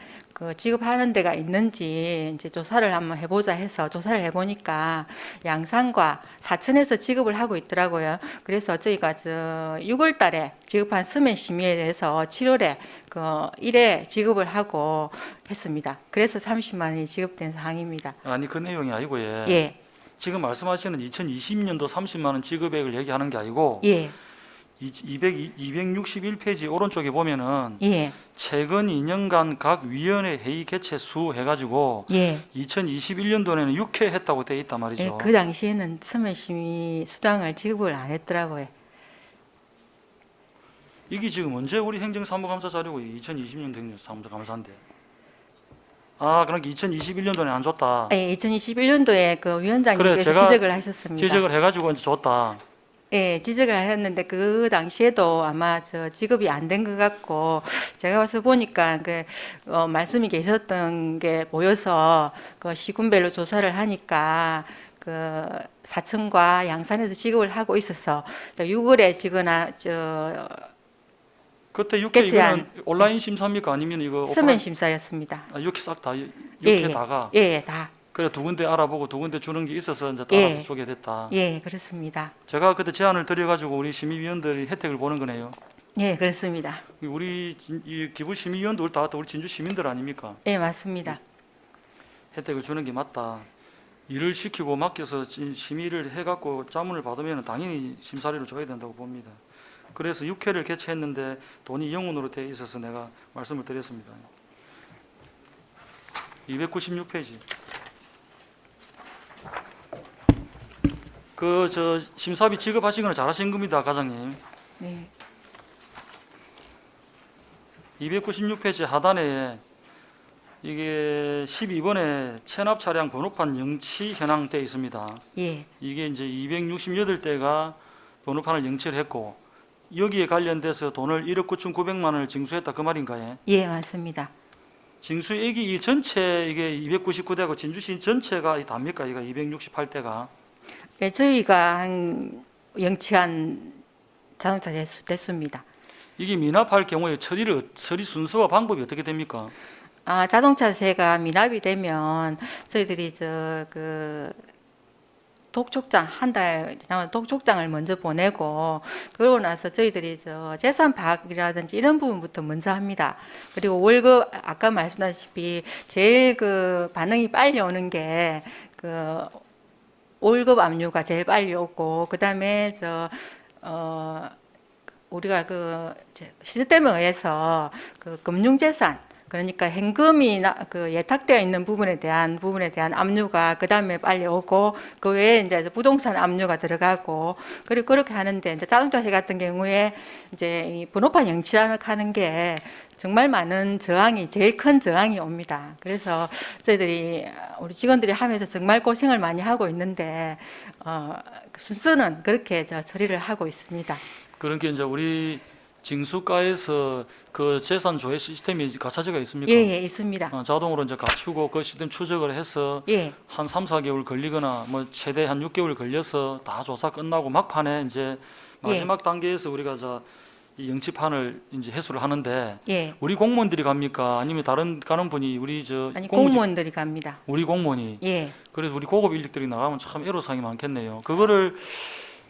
지급하는 데가 있는지 이제 조사를 한번 해보자 해서 조사를 해보니까 양산과 사천에서 지급을 하고 있더라고요. 그래서 저희가 6월 달에 지급한 서면 심의에 대해서 7월에 1회 지급을 하고 했습니다. 그래서 30만 원이 지급된 사항입니다. 아니 그 내용이 아니고 예. 지금 말씀하시는 2020년도 30만 원 지급액을 얘기하는 게 아니고 예. 261페이지 오른쪽에 보면은 예. 최근 2년간 각 위원회 회의 개최 수 해가지고 예. 2021년도에는 6회 했다고 돼 있단 말이죠. 예. 그 당시에는 서면 심의 수당을 지급을 안 했더라고요. 이게 지금 언제 우리 행정사무감사 자료고 2020년도 행정사무감사인데. 그러니까 2021년도에 안 줬다. 예, 2021년도에 위원장님께서 그래, 제가 지적을 하셨습니다. 지적을 해가지고 이제 줬다. 예, 지적을 하셨는데 그 당시에도 아마 지급이 안 된 것 같고 제가 와서 보니까 말씀이 계셨던 게 보여서 시군별로 조사를 하니까 사천과 양산에서 지급을 하고 있어서 6월에 지거나 그때 6회 개최한- 이거는 온라인 심사입니까? 아니면 이거 서면 심사였습니다. 6회 싹 다 6회 예, 다가. 예, 다. 그래 두 군데 알아보고 두 군데 주는 게 있어서 이제 따라서 예. 주게 됐다. 예, 그렇습니다. 제가 그때 제안을 드려가지고 우리 심의위원들이 혜택을 보는 거네요. 예, 그렇습니다. 우리 이 기부 심의위원들 다 우리 진주 시민들 아닙니까? 예, 맞습니다. 혜택을 주는 게 맞다. 일을 시키고 맡겨서 심의를 해갖고 자문을 받으면 당연히 심사료를 줘야 된다고 봅니다. 그래서 6회를 개최했는데 돈이 영원으로 돼 있어서 내가 말씀을 드렸습니다. 296페이지. 심사비 지급하신 거는 잘하신 겁니다, 과장님. 네. 296페이지 하단에 이게 12번에 체납 차량 번호판 영치 현황 돼 있습니다. 예. 이게 이제 268대가 번호판을 영치를 했고 여기에 관련돼서 돈을 1억 9,900만 원을 징수했다 그 말인가요? 예, 맞습니다. 징수액이 이 전체 이게 299대고 진주시 전체가 답니까? 이거 268대가 예, 저희가 영치한 자동차 대수입니다. 이게 미납할 경우에 처리 순서와 방법이 어떻게 됩니까? 자동차세가 미납이 되면 저희들이 독촉장 한 달 지나면 독촉장을 먼저 보내고 그러고 나서 저희들이 재산 파악이라든지 이런 부분부터 먼저 합니다. 그리고 월급 아까 말씀드렸다시피 제일 반응이 빨리 오는 게 월급 압류가 제일 빨리 오고 그다음에 우리가 시스템에 의해서 금융재산 그러니까 현금이 예탁되어 있는 부분에 대한 압류가 그 다음에 빨리 오고 그 외에 이제 부동산 압류가 들어가고 그리고 그렇게 하는데 이제 자동차세 같은 경우에 이제 이 번호판 영치하는 게 정말 많은 제일 큰 저항이 옵니다. 그래서 우리 직원들이 하면서 정말 고생을 많이 하고 있는데 순서는 그렇게 처리를 하고 있습니다. 그러니까 이제 우리 징수과에서 그 재산 조회 시스템이 갖춰져 있습니까? 예, 예, 있습니다. 자동으로 이제 갖추고 그 시스템 추적을 해서 예, 한 3, 4개월 걸리거나 뭐 최대 한 6개월 걸려서 다 조사 끝나고 막판에 이제 마지막 단계에서 우리가 이 영치판을 이제 해소를 하는데 예. 우리 공무원들이 갑니까? 아니면 다른 가는 분이 아니, 공무원들이 갑니다. 우리 공무원이 예, 그래서 우리 고급 인력들이 나가면 참 애로사항이 많겠네요. 그거를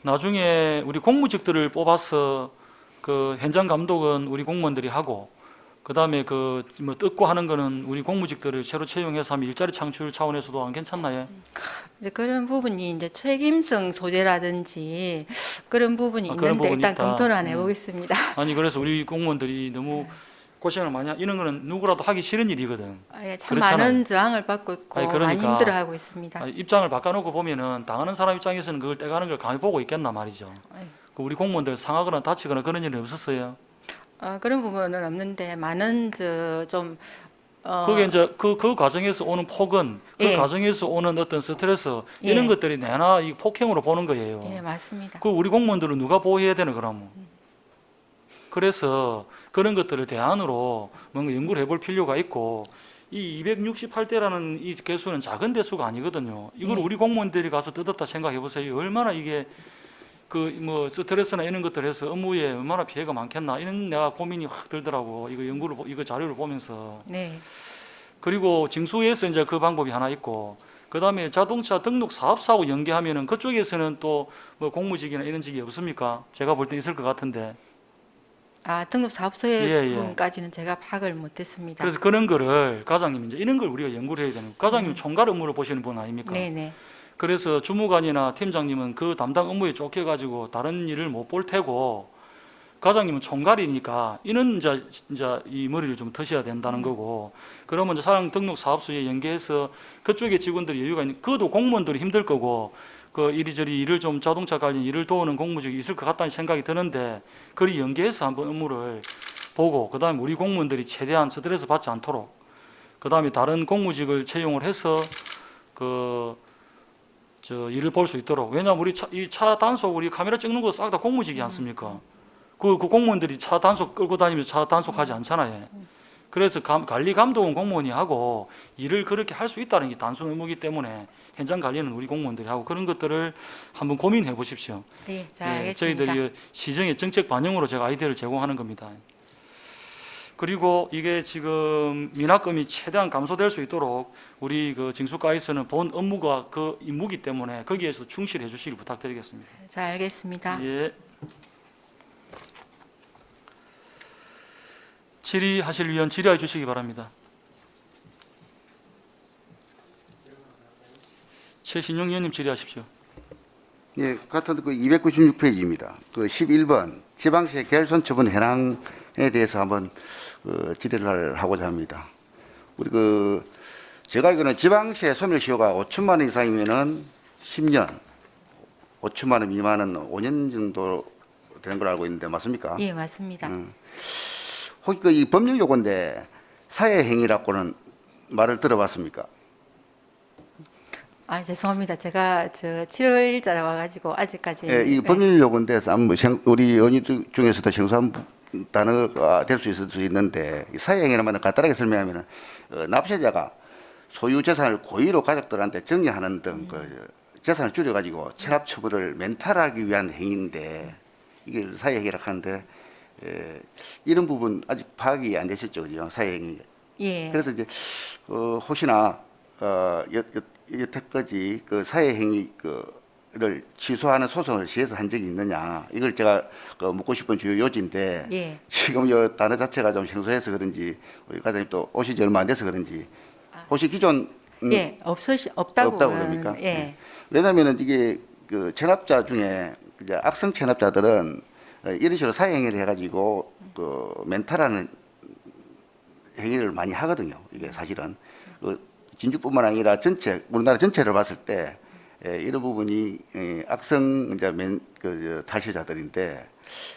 나중에 우리 공무직들을 뽑아서 그 현장 감독은 우리 공무원들이 하고 그다음에 뭐 뜯고 하는 거는 우리 공무직들을 새로 채용해서 하면 일자리 창출 차원에서도 안 괜찮나요? 이제 그런 부분이 이제 책임성 소재라든지 그런 부분이 그런 있는데 부분이 일단 있다. 검토를 안 해보겠습니다. 아니 그래서 우리 공무원들이 너무 고생을 많이 이런 거는 누구라도 하기 싫은 일이거든. 예, 참 그렇잖아요. 많은 저항을 받고 있고 아니, 그러니까. 많이 힘들어하고 있습니다. 입장을 바꿔놓고 보면은 당하는 사람 입장에서는 그걸 떼가는 걸 감히 보고 있겠나 말이죠. 예. 그 우리 공무원들 상하거나 다치거나 그런 일은 없었어요? 그런 부분은 없는데 많은 좀 그게 이제 그 과정에서 오는 폭언, 그 예. 과정에서 오는 어떤 스트레스 예. 이런 것들이 내나 이 폭행으로 보는 거예요. 예, 맞습니다. 그 우리 공무원들은 누가 보호해야 되나 그러면? 그래서 그런 것들을 대안으로 뭔가 연구를 해볼 필요가 있고 이 268대라는 이 개수는 작은 대수가 아니거든요. 이걸 예. 우리 공무원들이 가서 뜯었다 생각해 보세요. 얼마나 이게 그 뭐 스트레스나 이런 것들 해서 업무에 얼마나 피해가 많겠나 이런 내가 고민이 확 들더라고. 이거 연구를 이거 자료를 보면서. 네. 그리고 징수에서 이제 그 방법이 하나 있고 그다음에 자동차 등록 사업소하고 연계하면은 그쪽에서는 또 뭐 공무직이나 이런 직이 없습니까? 제가 볼 때 있을 것 같은데. 등록 사업소의 예, 예. 부분까지는 제가 파악을 못했습니다. 그래서 그런 거를 과장님 이제 이런 걸 우리가 연구를 해야 되는 거예요. 과장님 총괄 업무를 보시는 분 아닙니까? 네네. 그래서 주무관이나 팀장님은 그 담당 업무에 쫓겨가지고 다른 일을 못 볼 테고 과장님은 총괄이니까 이는 이제 이 머리를 좀 드셔야 된다는 거고 그러면 이제 사장 등록 사업소에 연계해서 그쪽에 직원들이 여유가 있는 그것도 공무원들이 힘들 거고 그 이리저리 일을 좀 자동차 관련 일을 도우는 공무직이 있을 것 같다는 생각이 드는데 그리 연계해서 한번 업무를 보고 그다음에 우리 공무원들이 최대한 스트레스 받지 않도록 그다음에 다른 공무직을 채용을 해서 일을 볼 수 있도록 왜냐하면 우리 이 차 단속 우리 카메라 찍는 거 싹 다 공무직이 않습니까? 그 공무원들이 차 단속 끌고 다니면서 차 단속하지 않잖아요. 그래서 관리 감독은 공무원이 하고 일을 그렇게 할 수 있다는 게 단순 의무이기 때문에 현장 관리는 우리 공무원들이 하고 그런 것들을 한번 고민해 보십시오. 예, 잘 알겠습니다. 저희들이 시정의 정책 반영으로 제가 아이디어를 제공하는 겁니다. 그리고 이게 지금 미납금이 최대한 감소될 수 있도록 우리 그 징수과에서는 본 업무가 그 임무기 때문에 거기에서 충실해 주시길 부탁드리겠습니다. 잘 알겠습니다. 예. 질의하실 위원 질의해 주시기 바랍니다. 최신용 의원님 질의하십시오. 예, 같은 그 296페이지입니다. 그 11번 지방세 결손 처분 현황에 대해서 한번 질의를 하고자 합니다. 우리 제가 알기로는 지방세 소멸시효가 5천만 원 이상이면은 10년, 5천만 원 미만은 5년 정도 되는 걸로 알고 있는데 맞습니까? 예, 맞습니다. 혹시 이 법률 요건데 사회행위라고는 말을 들어봤습니까? 죄송합니다. 제가 7월일자라 와가지고 아직까지. 예, 이 법률 요건데 우리 의원 중에서도 생소한 단어가 될 수 있을 수 있는데 이 사회행위라면 간단하게 설명하면 납세자가 소유 재산을 고의로 가족들한테 정리하는 등 재산을 줄여가지고 체납 처분을 멘탈하기 위한 행위인데 이게 사회행위라고 하는데 이런 부분 아직 파악이 안 되셨죠, 그죠? 사회행위. 예. 그래서 이제 혹시나 여태까지 그 사회행위를 취소하는 소송을 시에서 한 적이 있느냐 이걸 제가 묻고 싶은 주요 요지인데 예. 지금 이 단어 자체가 좀 생소해서 그런지 우리 과장님 또 오시지 얼마 안 돼서 그런지 혹시 기존 예, 없다고 그럽니까? 예. 왜냐하면은 이게 그 체납자 중에 이제 악성 체납자들은 이런 식으로 사회행위를 해가지고 멘탈하는 행위를 많이 하거든요. 이게 사실은 진주뿐만 아니라 전체 우리나라 전체를 봤을 때 이런 부분이 악성 이제 탈세자들인데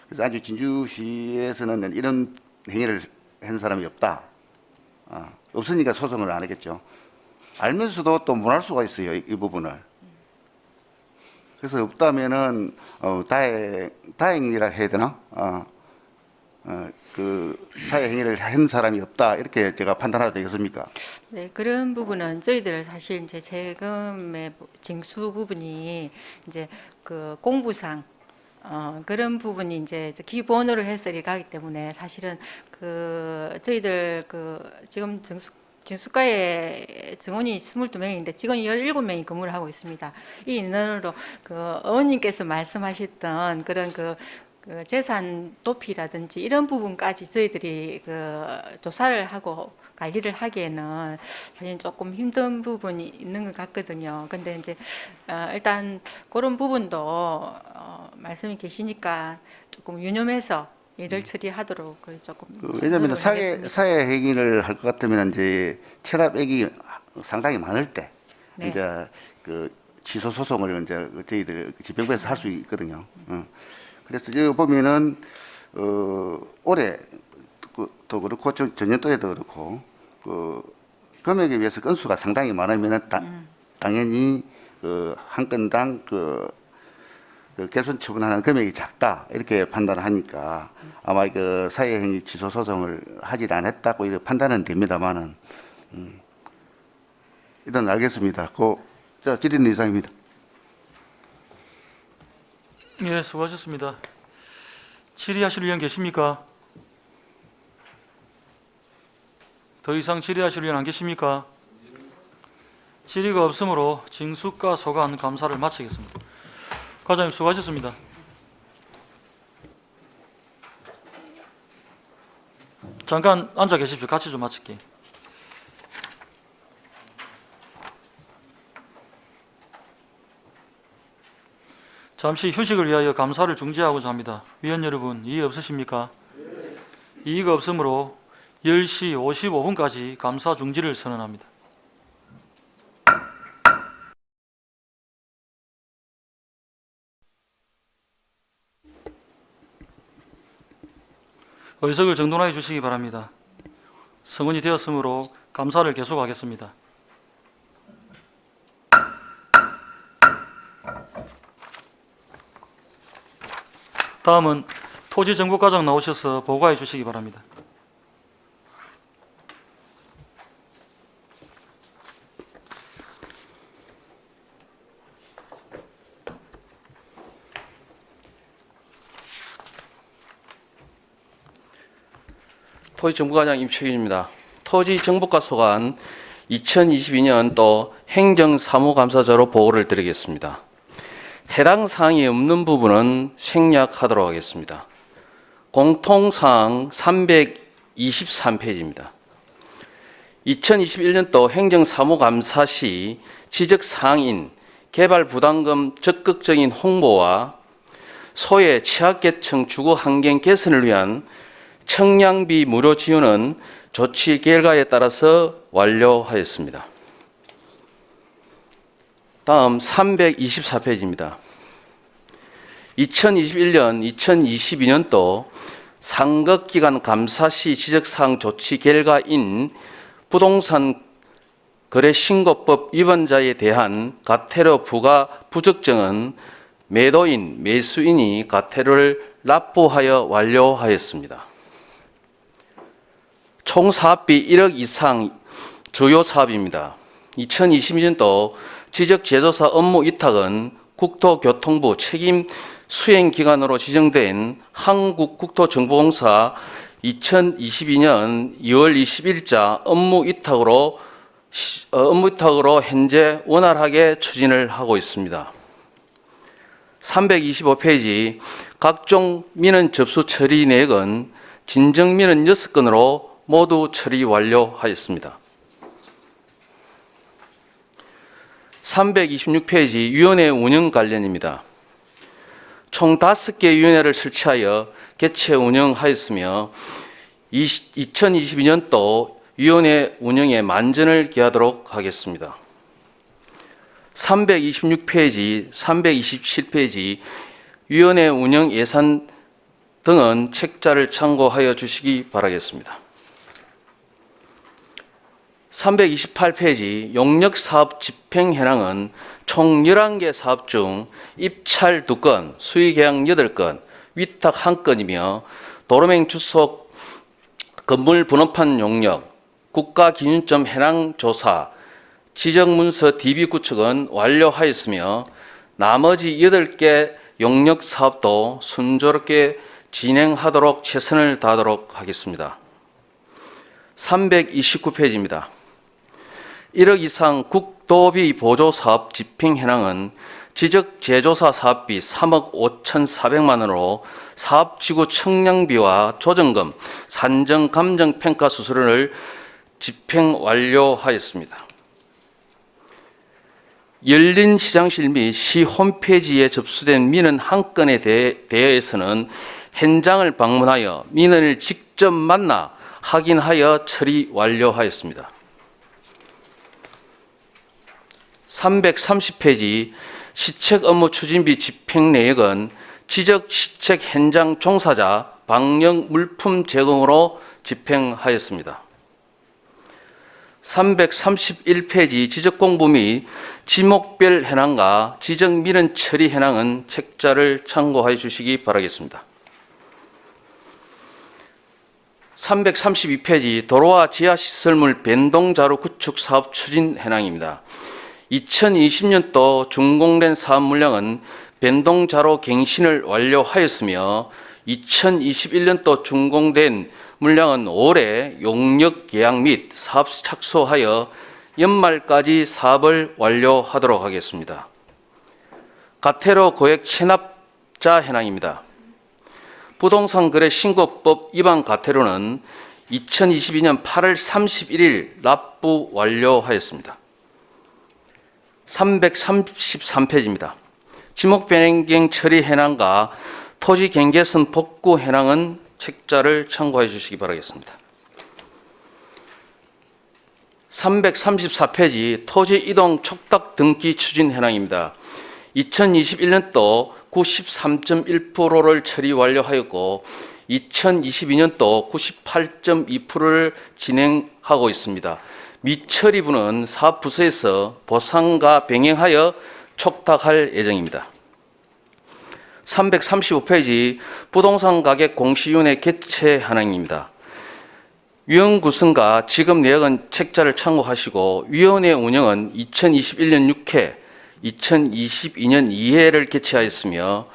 그래서 아주 진주시에서는 이런 행위를 한 사람이 없다. 없으니까 소송을 안 하겠죠. 알면서도 또 못 할 수가 있어요. 이 부분을. 그래서 없다면은 다행이라 해야 되나? 그 사회 행위를 한 사람이 없다 이렇게 제가 판단해도 되겠습니까? 네, 그런 부분은 저희들 사실 이제 세금의 징수 부분이 이제 그 공부상 그런 부분이 이제 기본으로 해서 이렇게 가기 때문에 사실은 저희들 지금 징수과에 증원이 22명인데 직원이 17명이 근무를 하고 있습니다. 이 인원으로 의원님께서 말씀하셨던 그런 재산 도피라든지 이런 부분까지 저희들이 조사를 하고 관리를 하기에는 사실 조금 힘든 부분이 있는 것 같거든요. 근데 이제 일단 그런 부분도 말씀이 계시니까 조금 유념해서 일을 처리하도록 조금 왜냐하면 노력하겠습니다. 사회 행위를 할 것 같으면 이제 체납액이 상당히 많을 때 네. 이제 취소 소송을 이제 저희들 집행부에서 할 수 있거든요. 그래서 여기 보면은 올해 도 그렇고 전년도에도 그렇고 그 금액에 비해서 건수가 상당히 많으면은 당연히 한 건당 개선 처분하는 금액이 작다 이렇게 판단을 하니까 아마 사회행위 취소 소송을 하질 않았다고 이렇게 판단은 됩니다만은 일단 알겠습니다. 자 질의는 이상입니다. 예, 수고하셨습니다. 질의하실 의원 계십니까? 더 이상 질의하실 의원 안 계십니까? 질의가 없으므로 징수과 소관 감사를 마치겠습니다. 과장님 수고하셨습니다. 잠깐 앉아 계십시오. 같이 좀 마칠게요. 잠시 휴식을 위하여 감사를 중지하고자 합니다. 위원 여러분, 이의 없으십니까? 이의가 없으므로 10시 55분까지 감사 중지를 선언합니다. 의석을 정돈하여 주시기 바랍니다. 성원이 되었으므로 감사를 계속하겠습니다. 다음은 토지정보과장 나오셔서 보고해 주시기 바랍니다. 토지정보과장 임채균입니다. 토지정보과 소관 2022년도 행정사무감사자로 보고를 드리겠습니다. 해당 사항이 없는 부분은 생략하도록 하겠습니다. 공통사항 323페이지입니다. 2021년도 행정사무감사 시 지적사항인 개발부담금 적극적인 홍보와 소외 취약계층 주거환경 개선을 위한 청량비 무료 지원은 조치 결과에 따라서 완료하였습니다. 다음 324페이지입니다. 2021년, 2022년도 상급기관 감사 시 지적사항 조치 결과인 부동산 거래신고법 위반자에 대한 과태료 부과 부적정은 매도인, 매수인이 과태료를 납부하여 완료하였습니다. 총 사업비 1억 이상 주요 사업입니다. 2022년도 지적 제조사 업무 위탁은 국토교통부 책임 수행기관으로 지정된 한국국토정보공사 2022년 2월 20일자 업무 위탁으로 현재 원활하게 추진을 하고 있습니다. 325페이지 각종 민원 접수 처리 내역은 진정 민원 6건으로 모두 처리 완료하였습니다. 326페이지 위원회 운영 관련입니다. 총 5개 위원회를 설치하여 개최 운영하였으며 2022년도 위원회 운영에 만전을 기하도록 하겠습니다. 326페이지, 327페이지 위원회 운영 예산 등은 책자를 참고하여 주시기 바라겠습니다. 328페이지 용역사업 집행 현황은 총 11개 사업 중 입찰 2건, 수의계약 8건, 위탁 1건이며 도로명 주속 건물 번호판 용역, 국가기준점 현황 조사, 지적문서 DB 구축은 완료하였으며 나머지 8개 용역 사업도 순조롭게 진행하도록 최선을 다하도록 하겠습니다. 329페이지입니다. 1억 이상 국도비 보조사업 집행 현황은 지적 제조사 사업비 3억 5,400만 원으로 사업지구 청량비와 조정금, 산정 감정 평가 수수료를 집행 완료하였습니다. 열린 시장실 및 시 홈페이지에 접수된 민원 한 건에 대해서는 현장을 방문하여 민원을 직접 만나 확인하여 처리 완료하였습니다. 330페이지 시책 업무 추진비 집행 내역은 지적 시책 현장 종사자 방역 물품 제공으로 집행하였습니다. 331페이지 지적 공부 및 지목별 현황과 지적 민원 처리 현황은 책자를 참고하여 주시기 바라겠습니다. 332페이지 도로와 지하시설물 변동자로 구축 사업 추진 현황입니다. 2020년도 준공된 사업 물량은 변동자로 갱신을 완료하였으며 2021년도 준공된 물량은 올해 용역 계약 및 사업 착수하여 연말까지 사업을 완료하도록 하겠습니다. 가태료 고액 체납자 현황입니다. 부동산 거래 신고법 위반 가태료는 2022년 8월 31일 납부 완료하였습니다. 333페이지입니다. 지목 변경 처리 현황과 토지 경계선 복구 현황은 책자를 참고해 주시기 바라겠습니다. 334페이지 토지 이동 촉탁 등기 추진 현황입니다. 2021년도 93.1%를 처리 완료하였고 2022년도 98.2%를 진행하고 있습니다. 미처리분은 사업부서에서 보상과 병행하여 촉탁할 예정입니다. 335페이지 부동산 가격 공시위원회 개최 현황입니다. 위원 구성과 지급 내역은 책자를 참고하시고 위원회 운영은 2021년 6회, 2022년 2회를 개최하였으며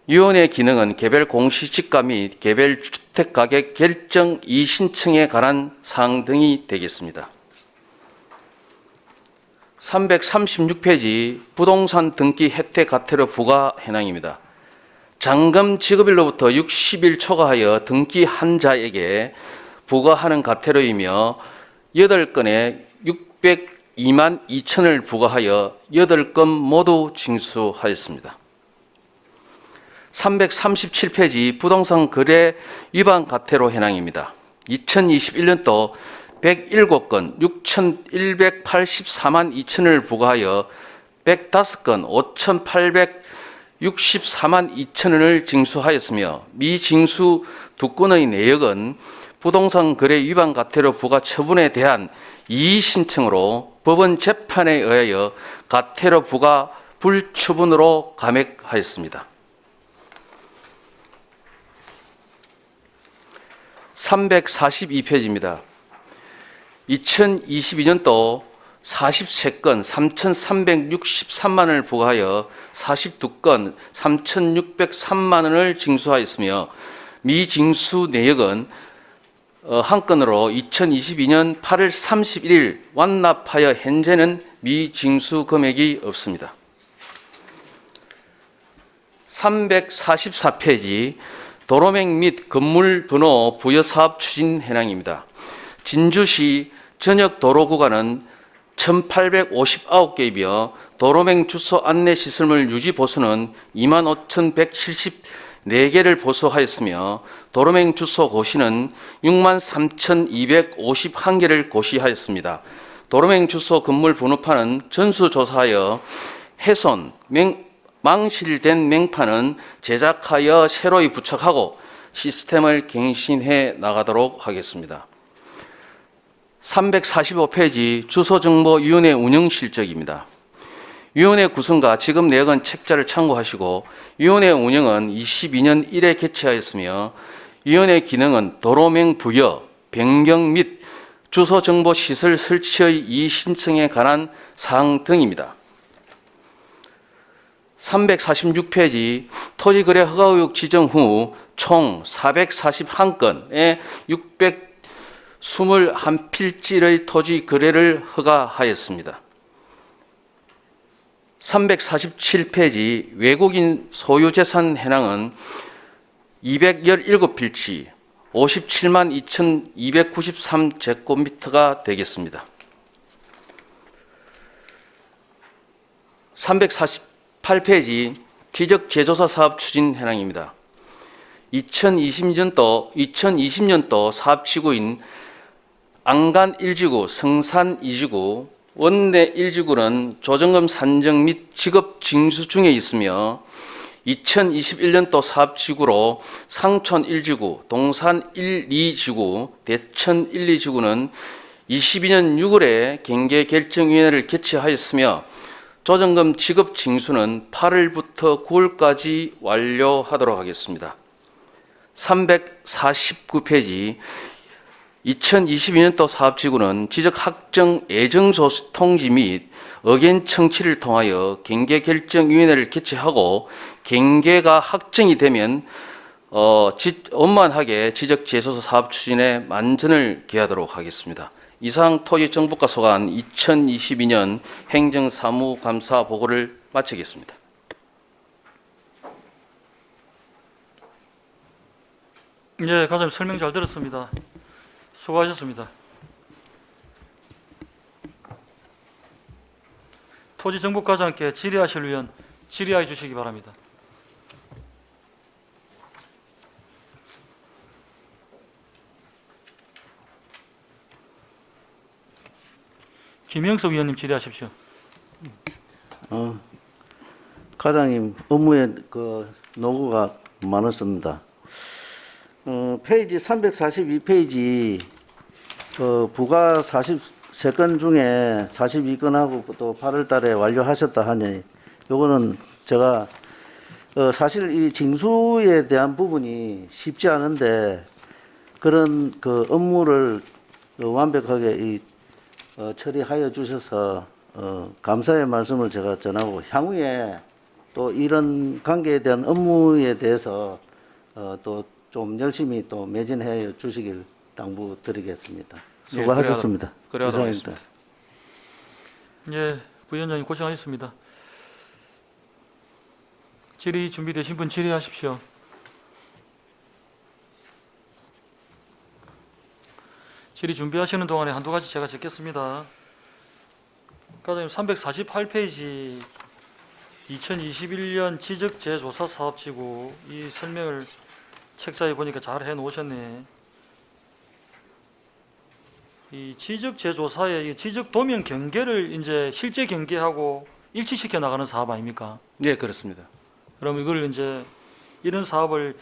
위원회 기능은 개별 공시지가 및 개별 주택가격 결정 이의신청에 관한 사항 등이 되겠습니다. 336페이지 부동산 등기 혜택 가태료 부과 현황입니다. 잔금 지급일로부터 60일 초과하여 등기 한자에게 부과하는 가태료이며 8건에 602만 2천을 부과하여 8건 모두 징수하였습니다. 337페이지 부동산 거래 위반 가태료 현황입니다. 2021년도 107건 6,184만 2천을 부과하여 105건 5,864만 2천 원을 징수하였으며 미징수 2건의 내역은 부동산 거래 위반 가태료 부과 처분에 대한 이의 신청으로 법원 재판에 의하여 가태료 부과 불처분으로 감액하였습니다. 342페이지입니다. 2022년도 43건 3,363만 원을 부과하여 42건 3,603만 원을 징수하였으며 미징수 내역은 한 건으로 2022년 8월 31일 완납하여 현재는 미징수 금액이 없습니다. 344페이지 도로명 및 건물 번호 부여 사업 추진 현황입니다. 진주시 전역 도로 구간은 1,859개이며 도로명 주소 안내 시설물 유지 보수는 25,174개를 보수하였으며 도로명 주소 고시는 63,251개를 고시하였습니다. 도로명 주소 건물 번호판은 전수조사하여 훼손, 망실된 명판은 제작하여 새로이 부착하고 시스템을 갱신해 나가도록 하겠습니다. 345페이지 주소정보위원회 운영실적입니다. 위원회 구성과 지급 내역은 책자를 참고하시고 위원회 운영은 22년 1회 개최하였으며 위원회 기능은 도로명 부여, 변경 및 주소정보시설 설치의 이의 신청에 관한 사항 등입니다. 346페이지 토지거래 허가의혹 지정 후 총 441건에 621필지의 토지 거래를 허가하였습니다. 347페이지 외국인 소유재산 현황은 217필지 57만 2,293제곱미터가 되겠습니다. 348페이지 지적 재조사 사업 추진 현황입니다. 2020년도 사업지구인 안간 1지구, 성산 2지구, 원내 1지구는 조정금 산정 및 지급 징수 중에 있으며 2021년도 사업지구로 상촌 1지구, 동산 1, 2지구, 대천 1, 2지구는 22년 6월에 경계결정위원회를 개최하였으며 조정금 지급 징수는 8월부터 9월까지 완료하도록 하겠습니다. 349페이지 2022년도 사업지구는 지적학정 예정조수 통지 및 의견 청취를 통하여 경계결정위원회를 개최하고 경계가 확정이 되면 원만하게 지적재조사 사업 추진에 만전을 기하도록 하겠습니다. 이상 토지정보과 소관 2022년 행정사무감사 보고를 마치겠습니다. 예, 과장님 설명 잘 들었습니다. 수고하셨습니다. 토지정보과장께 질의하실 의원 질의해 주시기 바랍니다. 김영석 위원님 질의하십시오. 과장님 업무에 그 노고가 많았습니다. 페이지 342페이지 부가 43건 중에 42건하고 또 8월 달에 완료하셨다 하니 요거는 제가 사실 이 징수에 대한 부분이 쉽지 않은데 그런 그 업무를 완벽하게 처리하여 주셔서 감사의 말씀을 제가 전하고 향후에 또 이런 관계에 대한 업무에 대해서 또 좀 열심히 또 매진해 주시길 당부드리겠습니다. 수고하셨습니다. 그래야도록 이상입니다. 예, 부위원장님 고생하셨습니다. 질의 준비되신 분 질의하십시오. 질의 준비하시는 동안에 한두 가지 제가 적겠습니다. 과장님 348페이지 2021년 지적재조사 사업지구 이 설명을 책자에 보니까 잘 해놓으셨네. 이 지적재조사의 지적 도면 경계를 이제 실제 경계하고 일치시켜 나가는 사업 아닙니까? 네, 그렇습니다. 그럼 이걸 이제 이런 사업을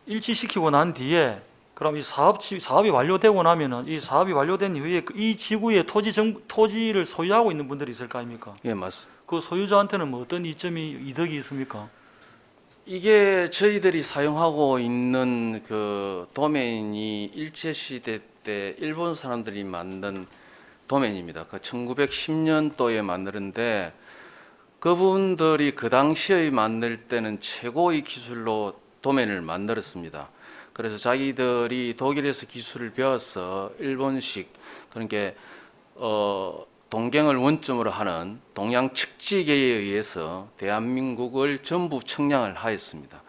일치시키고 난 뒤에 그럼 이 사업이 완료되고 나면은 이 사업이 완료된 이후에 이 지구의 토지를 소유하고 있는 분들이 있을 거 아닙니까? 예, 맞습니다. 그 소유자한테는 뭐 어떤 이득이 있습니까? 이게 저희들이 사용하고 있는 그 도메인이 일제시대 때 일본 사람들이 만든 도메인입니다. 그 1910년도에 만드는데 그분들이 그 당시에 만들 때는 최고의 기술로 도메인을 만들었습니다. 그래서 자기들이 독일에서 기술을 배워서 일본식 그러니까 동경을 원점으로 하는 동양 측지계에 의해서 대한민국을 전부 청량을 하였습니다.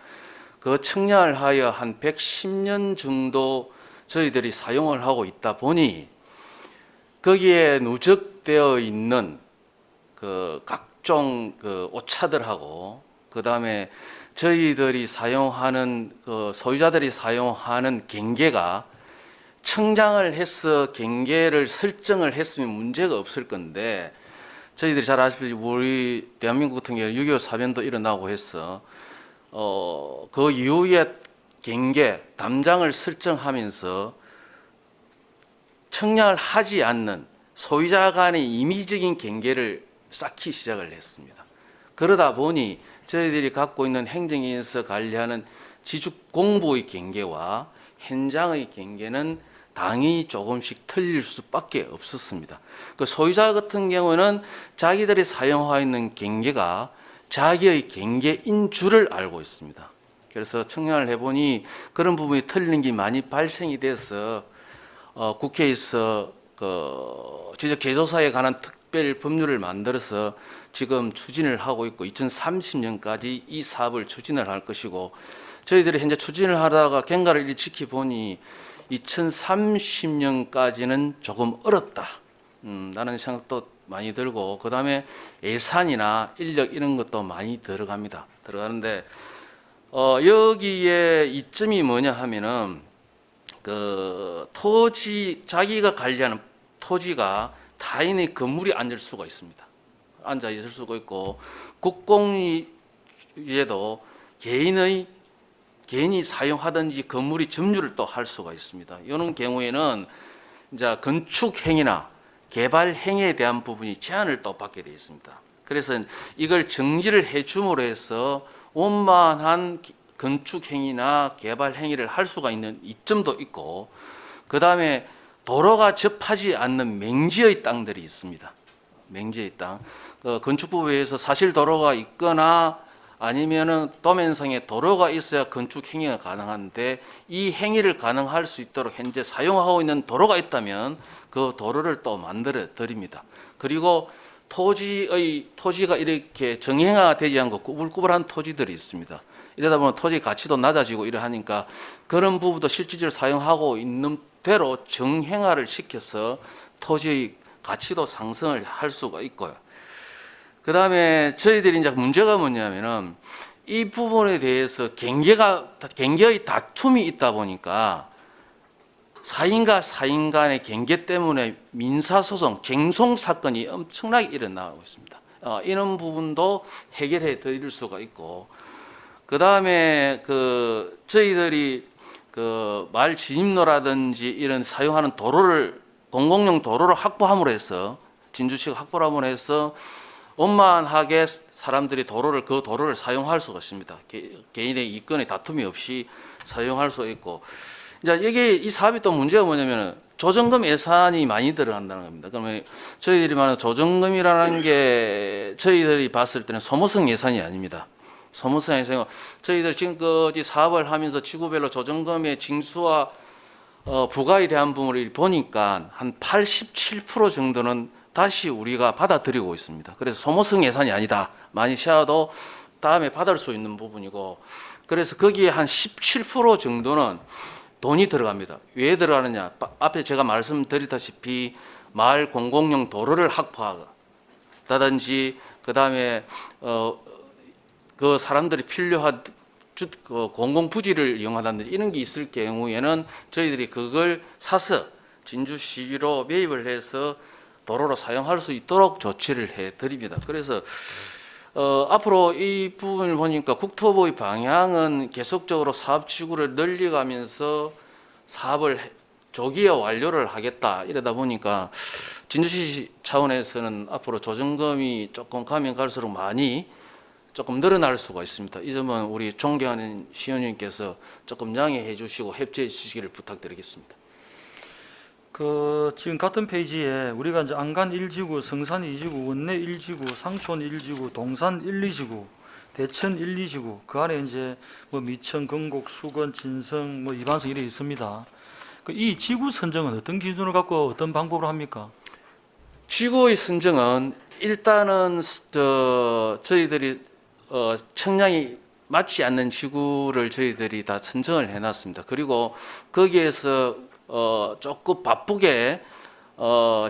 그 청량을 하여 한 110년 정도 저희들이 사용을 하고 있다 보니 거기에 누적되어 있는 그 각종 그 오차들하고 그 다음에 저희들이 사용하는 그 소유자들이 사용하는 경계가 청장을 해서 경계를 설정을 했으면 문제가 없을 건데 저희들이 잘 아시다시피 우리 대한민국 같은 경우 6.25 사변도 일어나고 해서 그 이후에 경계 담장을 설정하면서 청량을 하지 않는 소유자 간의 임의적인 경계를 쌓기 시작을 했습니다. 그러다 보니 저희들이 갖고 있는 행정에서 관리하는 지적 공부의 경계와 현장의 경계는 당연히 조금씩 틀릴 수밖에 없었습니다. 그 소유자 같은 경우는 자기들이 사용하고 있는 경계가 자기의 경계인 줄을 알고 있습니다. 그래서 청량을 해보니 그런 부분이 틀리는 게 많이 발생이 돼서 국회에서 그 지적재조사에 관한 특별 법률을 만들어서 지금 추진을 하고 있고 2030년까지 이 사업을 추진을 할 것이고 저희들이 현재 추진을 하다가 경과를 일찍 지켜보니 2030년까지는 조금 어렵다. 라는 생각도 많이 들고 그 다음에 예산이나 인력 이런 것도 많이 들어가는데 여기에 이점이 뭐냐 하면은 그 토지 자기가 관리하는 토지가 타인의 건물이 앉을 수가 있습니다. 앉아 있을 수가 있고 국공유에도 개인이 사용하든지 건물이 점유를 또 할 수가 있습니다. 이런 경우에는 이제 건축 행위나 개발 행위에 대한 부분이 제한을 또 받게 되어 있습니다. 그래서 이걸 정지를 해 줌으로 해서 원만한 건축 행위나 개발 행위를 할 수가 있는 이점도 있고, 그 다음에 도로가 접하지 않는 맹지의 땅들이 있습니다. 맹지의 땅. 건축부에서 사실 도로가 있거나 아니면은 도면상에 도로가 있어야 건축 행위가 가능한데, 이 행위를 가능할 수 있도록 현재 사용하고 있는 도로가 있다면 그 도로를 또 만들어 드립니다. 그리고 토지가 이렇게 정형화가 되지 않고 꾸불꾸불한 토지들이 있습니다. 이러다 보면 토지 가치도 낮아지고 이러하니까 그런 부분도 실질적으로 사용하고 있는 대로 정형화를 시켜서 토지의 가치도 상승을 할 수가 있고요. 그 다음에 저희들이 이제 문제가 뭐냐면은 이 부분에 대해서 경계의 다툼이 있다 보니까 사인과 사인 간의 경계 때문에 민사소송, 쟁송 사건이 엄청나게 일어나고 있습니다. 이런 부분도 해결해 드릴 수가 있고, 그 다음에 저희들이 마을 진입로라든지 이런 사용하는 도로를, 공공용 도로를 확보함으로 해서, 진주시가 확보함으로 해서 원만하게 사람들이 그 도로를 사용할 수가 있습니다. 개인의 이권의 다툼이 없이 사용할 수 있고, 이제 이 사업이 또 문제가 뭐냐면은 조정금 예산이 많이 들어간다는 겁니다. 그러면 저희들이 말하는 조정금이라는 게 저희들이 봤을 때는 소모성 예산이 아닙니다. 소모성 예산은 저희들 지금까지 사업을 하면서 지구별로 조정금의 징수와 부과에 대한 부분을 보니까 한 87% 정도는 다시 우리가 받아들이고 있습니다. 그래서 소모성 예산이 아니다. 많이 쉬어도 다음에 받을 수 있는 부분이고, 그래서 거기에 한 17% 정도는 돈이 들어갑니다. 왜 들어가느냐? 앞에 제가 말씀드렸다시피 마을 공공용 도로를 확보하다든지, 그 다음에 그 사람들이 필요한 공공부지를 이용하다든지 이런 게 있을 경우에는 저희들이 그걸 사서 진주시로 매입을 해서 도로로 사용할 수 있도록 조치를 해드립니다. 그래서 앞으로 이 부분을 보니까 국토부의 방향은 계속적으로 사업지구를 늘려가면서 사업을 조기에 완료를 하겠다, 이러다 보니까 진주시 차원에서는 앞으로 조정금이 조금 가면 갈수록 많이 조금 늘어날 수가 있습니다. 이 점은 우리 존경하는 시의원님께서 조금 양해해 주시고 협조해 주시기를 부탁드리겠습니다. 지금 같은 페이지에 우리가 이제 안간 1지구, 성산 2지구, 원내 1지구, 상촌 1지구, 동산 1, 2지구, 대천 1, 2지구, 그 안에 이제 뭐 미천, 건곡, 수건, 진성, 뭐 이반성 이렇게 있습니다. 이 지구 선정은 어떤 기준을 갖고 어떤 방법으로 합니까? 지구의 선정은 일단은 저희들이 청량이 맞지 않는 지구를 저희들이 다 선정을 해놨습니다. 그리고 거기에서 조금 바쁘게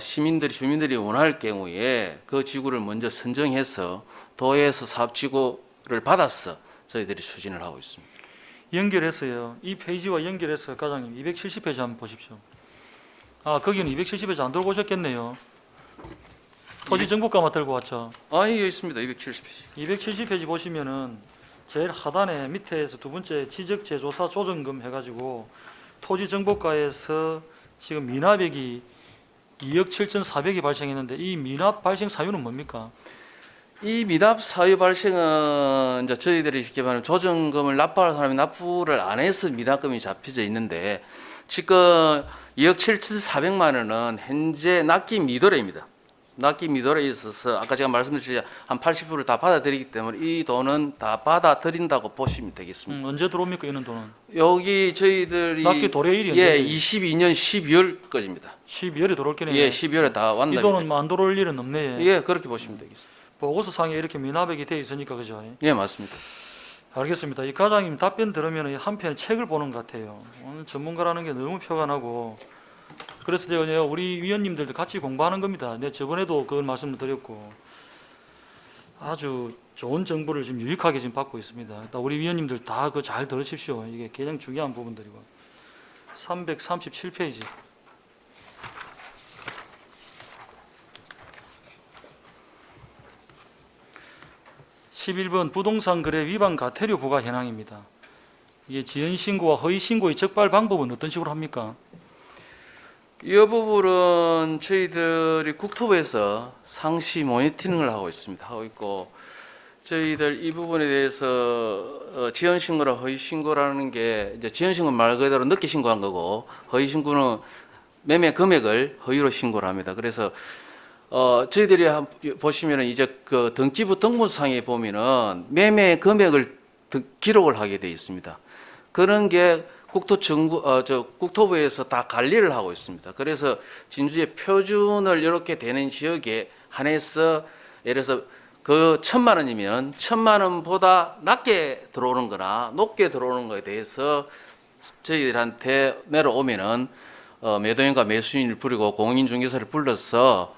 주민들이 원할 경우에 그 지구를 먼저 선정해서 도에서 사업지구를 받아서 저희들이 추진을 하고 있습니다. 연결해서요. 이 페이지와 연결해서 과장님 270페이지 한번 보십시오. 거기는 270페이지 안 들고 오셨겠네요. 토지정보과만 들고 왔죠. 여기 있습니다. 270페이지. 270페이지 보시면은 제일 하단에 밑에서 두 번째 지적재조사 조정금 해가지고 토지정보과에서 지금 미납액이 2억 7,400이 발생했는데 이 미납 발생 사유는 뭡니까? 이 미납 사유 발생은 이제 저희들이 쉽게 말하면 조정금을 납부할 사람이 납부를 안 해서 미납금이 잡혀져 있는데, 지금 2억 7,400만 원은 현재 납기 미도래입니다. 납기 미도래에 있어서 아까 제가 말씀드렸듯이 한 80%를 다 받아들이기 때문에 이 돈은 다 받아들인다고 보시면 되겠습니다. 언제 들어옵니까 이런 돈은? 여기 저희들이 납기 도래일이 언제? 22년 12월까지입니다. 12월에 들어올 게네요. 12월에 다 완납이 이 돈은 안 들어올 일은 없네. 그렇게 보시면 되겠습니다. 보고서상에 이렇게 미납액이 돼 있으니까 그죠? 맞습니다. 알겠습니다. 이 과장님 답변 들으면 한편 책을 보는 것 같아요. 오늘 전문가라는 게 너무 표가 나고, 그래서 제가 우리 위원님들도 같이 공부하는 겁니다. 저번에도 그걸 말씀을 드렸고, 아주 좋은 정보를 지금 유익하게 지금 받고 있습니다. 우리 위원님들 다 잘 들으십시오. 이게 가장 중요한 부분들이고. 337페이지. 11번 부동산 거래 위반 과태료 부과 현황입니다. 이게 지연 신고와 허위 신고의 적발 방법은 어떤 식으로 합니까? 이 부분은 저희들이 국토부에서 상시 모니터링을 하고 있습니다. 하고 있고 저희들 이 부분에 대해서 지연 신고나 허위 신고라는 게 이제 지연 신고는 말 그대로 늦게 신고한 거고 허위 신고는 매매 금액을 허위로 신고를 합니다. 그래서 저희들이 보시면은 이제 그 등기부 등본상에 보면은 매매 금액을 기록을 하게 돼 있습니다. 그런 게 국토부에서 다 관리를 하고 있습니다. 그래서 진주의 표준을 이렇게 되는 지역에 한해서 예를 들어서 그 1,000만 원이면 1,000만 원보다 낮게 들어오는 거나 높게 들어오는 거에 대해서 저희들한테 내려오면은 매도인과 매수인을 부리고 공인중개사를 불러서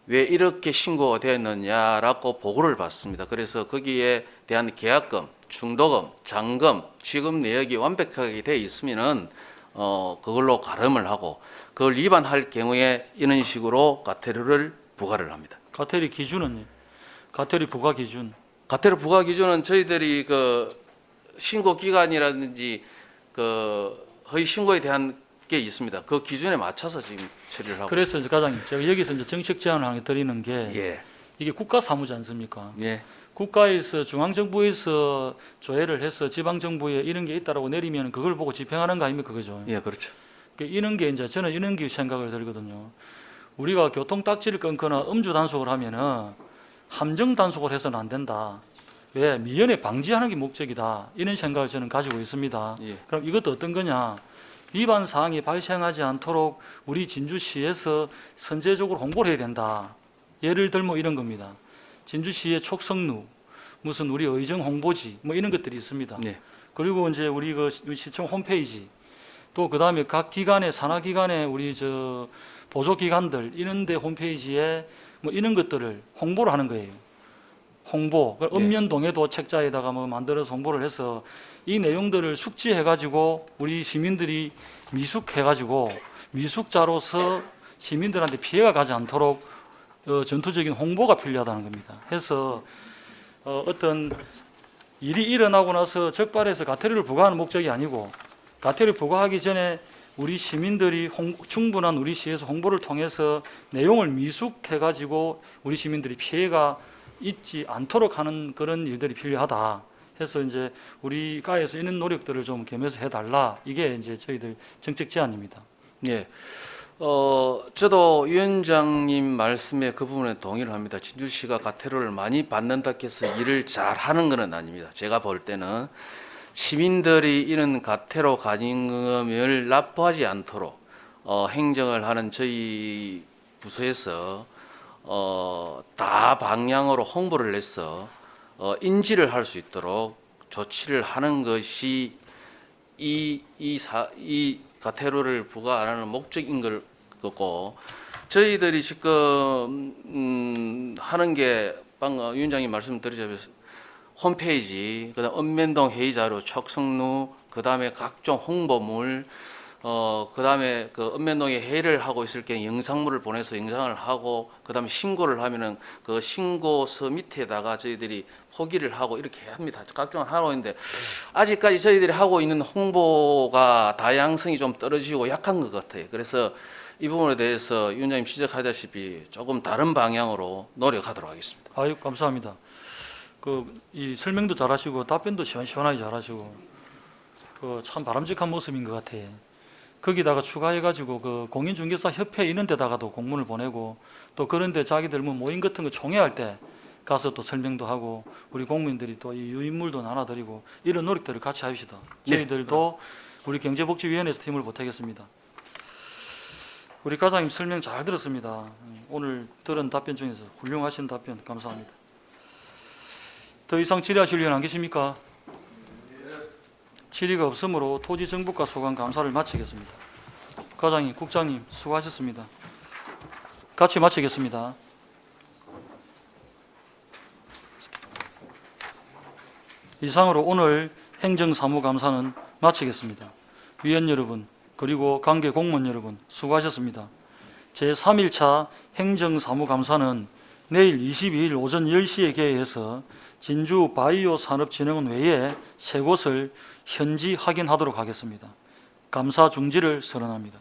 왜 이렇게 신고가 되었느냐라고 보고를 받습니다. 그래서 거기에 대한 계약금, 중도금, 잔금, 지급 내역이 완벽하게 되어 있으면은 그걸로 가름을 하고 그걸 위반할 경우에 이런 식으로 과태료를 부과를 합니다. 과태료 기준은요? 과태료 부과 기준. 과태료 부과 기준은 저희들이 그 신고 기간이라든지 그 허위 신고에 대한 게 있습니다. 그 기준에 맞춰서 지금 처리를 하고. 그래서 이제 과장님, 제가 여기서 이제 정책 제안을 하나 드리는 게 예, 이게 국가 사무지 않습니까? 예, 국가에서 중앙정부에서 조회를 해서 지방정부에 이런 게 있다라고 내리면 그걸 보고 집행하는 거 아닙니까, 그죠? 예, 그렇죠. 이런 게 이제 저는 이런 게 생각을 들거든요. 우리가 교통 딱지를 끊거나 음주 단속을 하면은 함정 단속을 해서는 안 된다. 왜? 미연에 방지하는 게 목적이다. 이런 생각을 저는 가지고 있습니다. 예. 그럼 이것도 어떤 거냐? 위반 사항이 발생하지 않도록 우리 진주시에서 선제적으로 홍보를 해야 된다. 예를 들면 이런 겁니다. 진주시의 촉성루, 무슨 우리 의정 홍보지, 뭐 이런 것들이 있습니다. 네. 그리고 이제 우리 그 시청 홈페이지, 또 그 다음에 각 기관의 산하기관의 우리 저 보조기관들 이런데 홈페이지에 뭐 이런 것들을 홍보를 하는 거예요. 홍보, 네. 읍면동에도 책자에다가 뭐 만들어서 홍보를 해서 이 내용들을 숙지해가지고 우리 시민들이 미숙해가지고 미숙자로서 시민들한테 피해가 가지 않도록 전투적인 홍보가 필요하다는 겁니다. 해서 어떤 일이 일어나고 나서 적발해서 과태료를 부과하는 목적이 아니고 과태료 부과하기 전에 우리 시민들이 충분한 우리 시에서 홍보를 통해서 내용을 미숙해가지고 우리 시민들이 피해가 있지 않도록 하는 그런 일들이 필요하다. 해서 이제 우리 가에서 이런 노력들을 좀 겸해서 해달라. 이게 이제 저희들 정책 제안입니다. 예. 저도 위원장님 말씀에 그 부분에 동의를 합니다. 진주시가 과태료를 많이 받는다 해서 일을 잘 하는 것은 아닙니다. 제가 볼 때는 시민들이 이런 과태료 과징금을 납부하지 않도록 행정을 하는 저희 부서에서 다 방향으로 홍보를 해서 인지를 할 수 있도록 조치를 하는 것이 이 과태료를 부과 안 하는 목적인 걸 거고 저희들이 지금 하는 게 방금 위원장님 말씀드리자면 홈페이지, 그다음 읍면동 회의 자료, 촉성루, 그다음에 각종 홍보물, 그다음에 그 읍면동에 회의를 하고 있을 경우 영상물을 보내서 영상을 하고 그다음에 신고를 하면은 그 신고서 밑에다가 저희들이 포기를 하고 이렇게 합니다. 각종을 하고 있는데 아직까지 저희들이 하고 있는 홍보가 다양성이 좀 떨어지고 약한 것 같아요. 그래서 이 부분에 대해서 위원장님 지적하다시피 조금 다른 방향으로 노력하도록 하겠습니다. 아유, 감사합니다. 이 설명도 잘하시고 답변도 시원시원하게 잘하시고 참 바람직한 모습인 것 같아요. 거기다가 추가해가지고 그 공인중개사 협회 이런 데다가도 공문을 보내고 또 그런데 자기들 뭐 모임 같은 거 총회할 때 가서 또 설명도 하고 우리 국민들이 또 이 유인물도 나눠드리고 이런 노력들을 같이 합시다. 저희들도 우리 경제복지위원회에서 팀을 보태겠습니다. 우리 과장님 설명 잘 들었습니다. 오늘 들은 답변 중에서 훌륭하신 답변 감사합니다. 더 이상 질의하실 분 안 계십니까? 질의가 없으므로 토지정보과 소관 감사를 마치겠습니다. 과장님, 국장님 수고하셨습니다. 같이 마치겠습니다. 이상으로 오늘 행정사무감사는 마치겠습니다. 위원 여러분 그리고 관계 공무원 여러분 수고하셨습니다. 제3일차 행정사무감사는 내일 22일 오전 10시에 개회해서 진주 바이오 산업진흥원 외에 3곳을 현지 확인하도록 하겠습니다. 감사 중지를 선언합니다.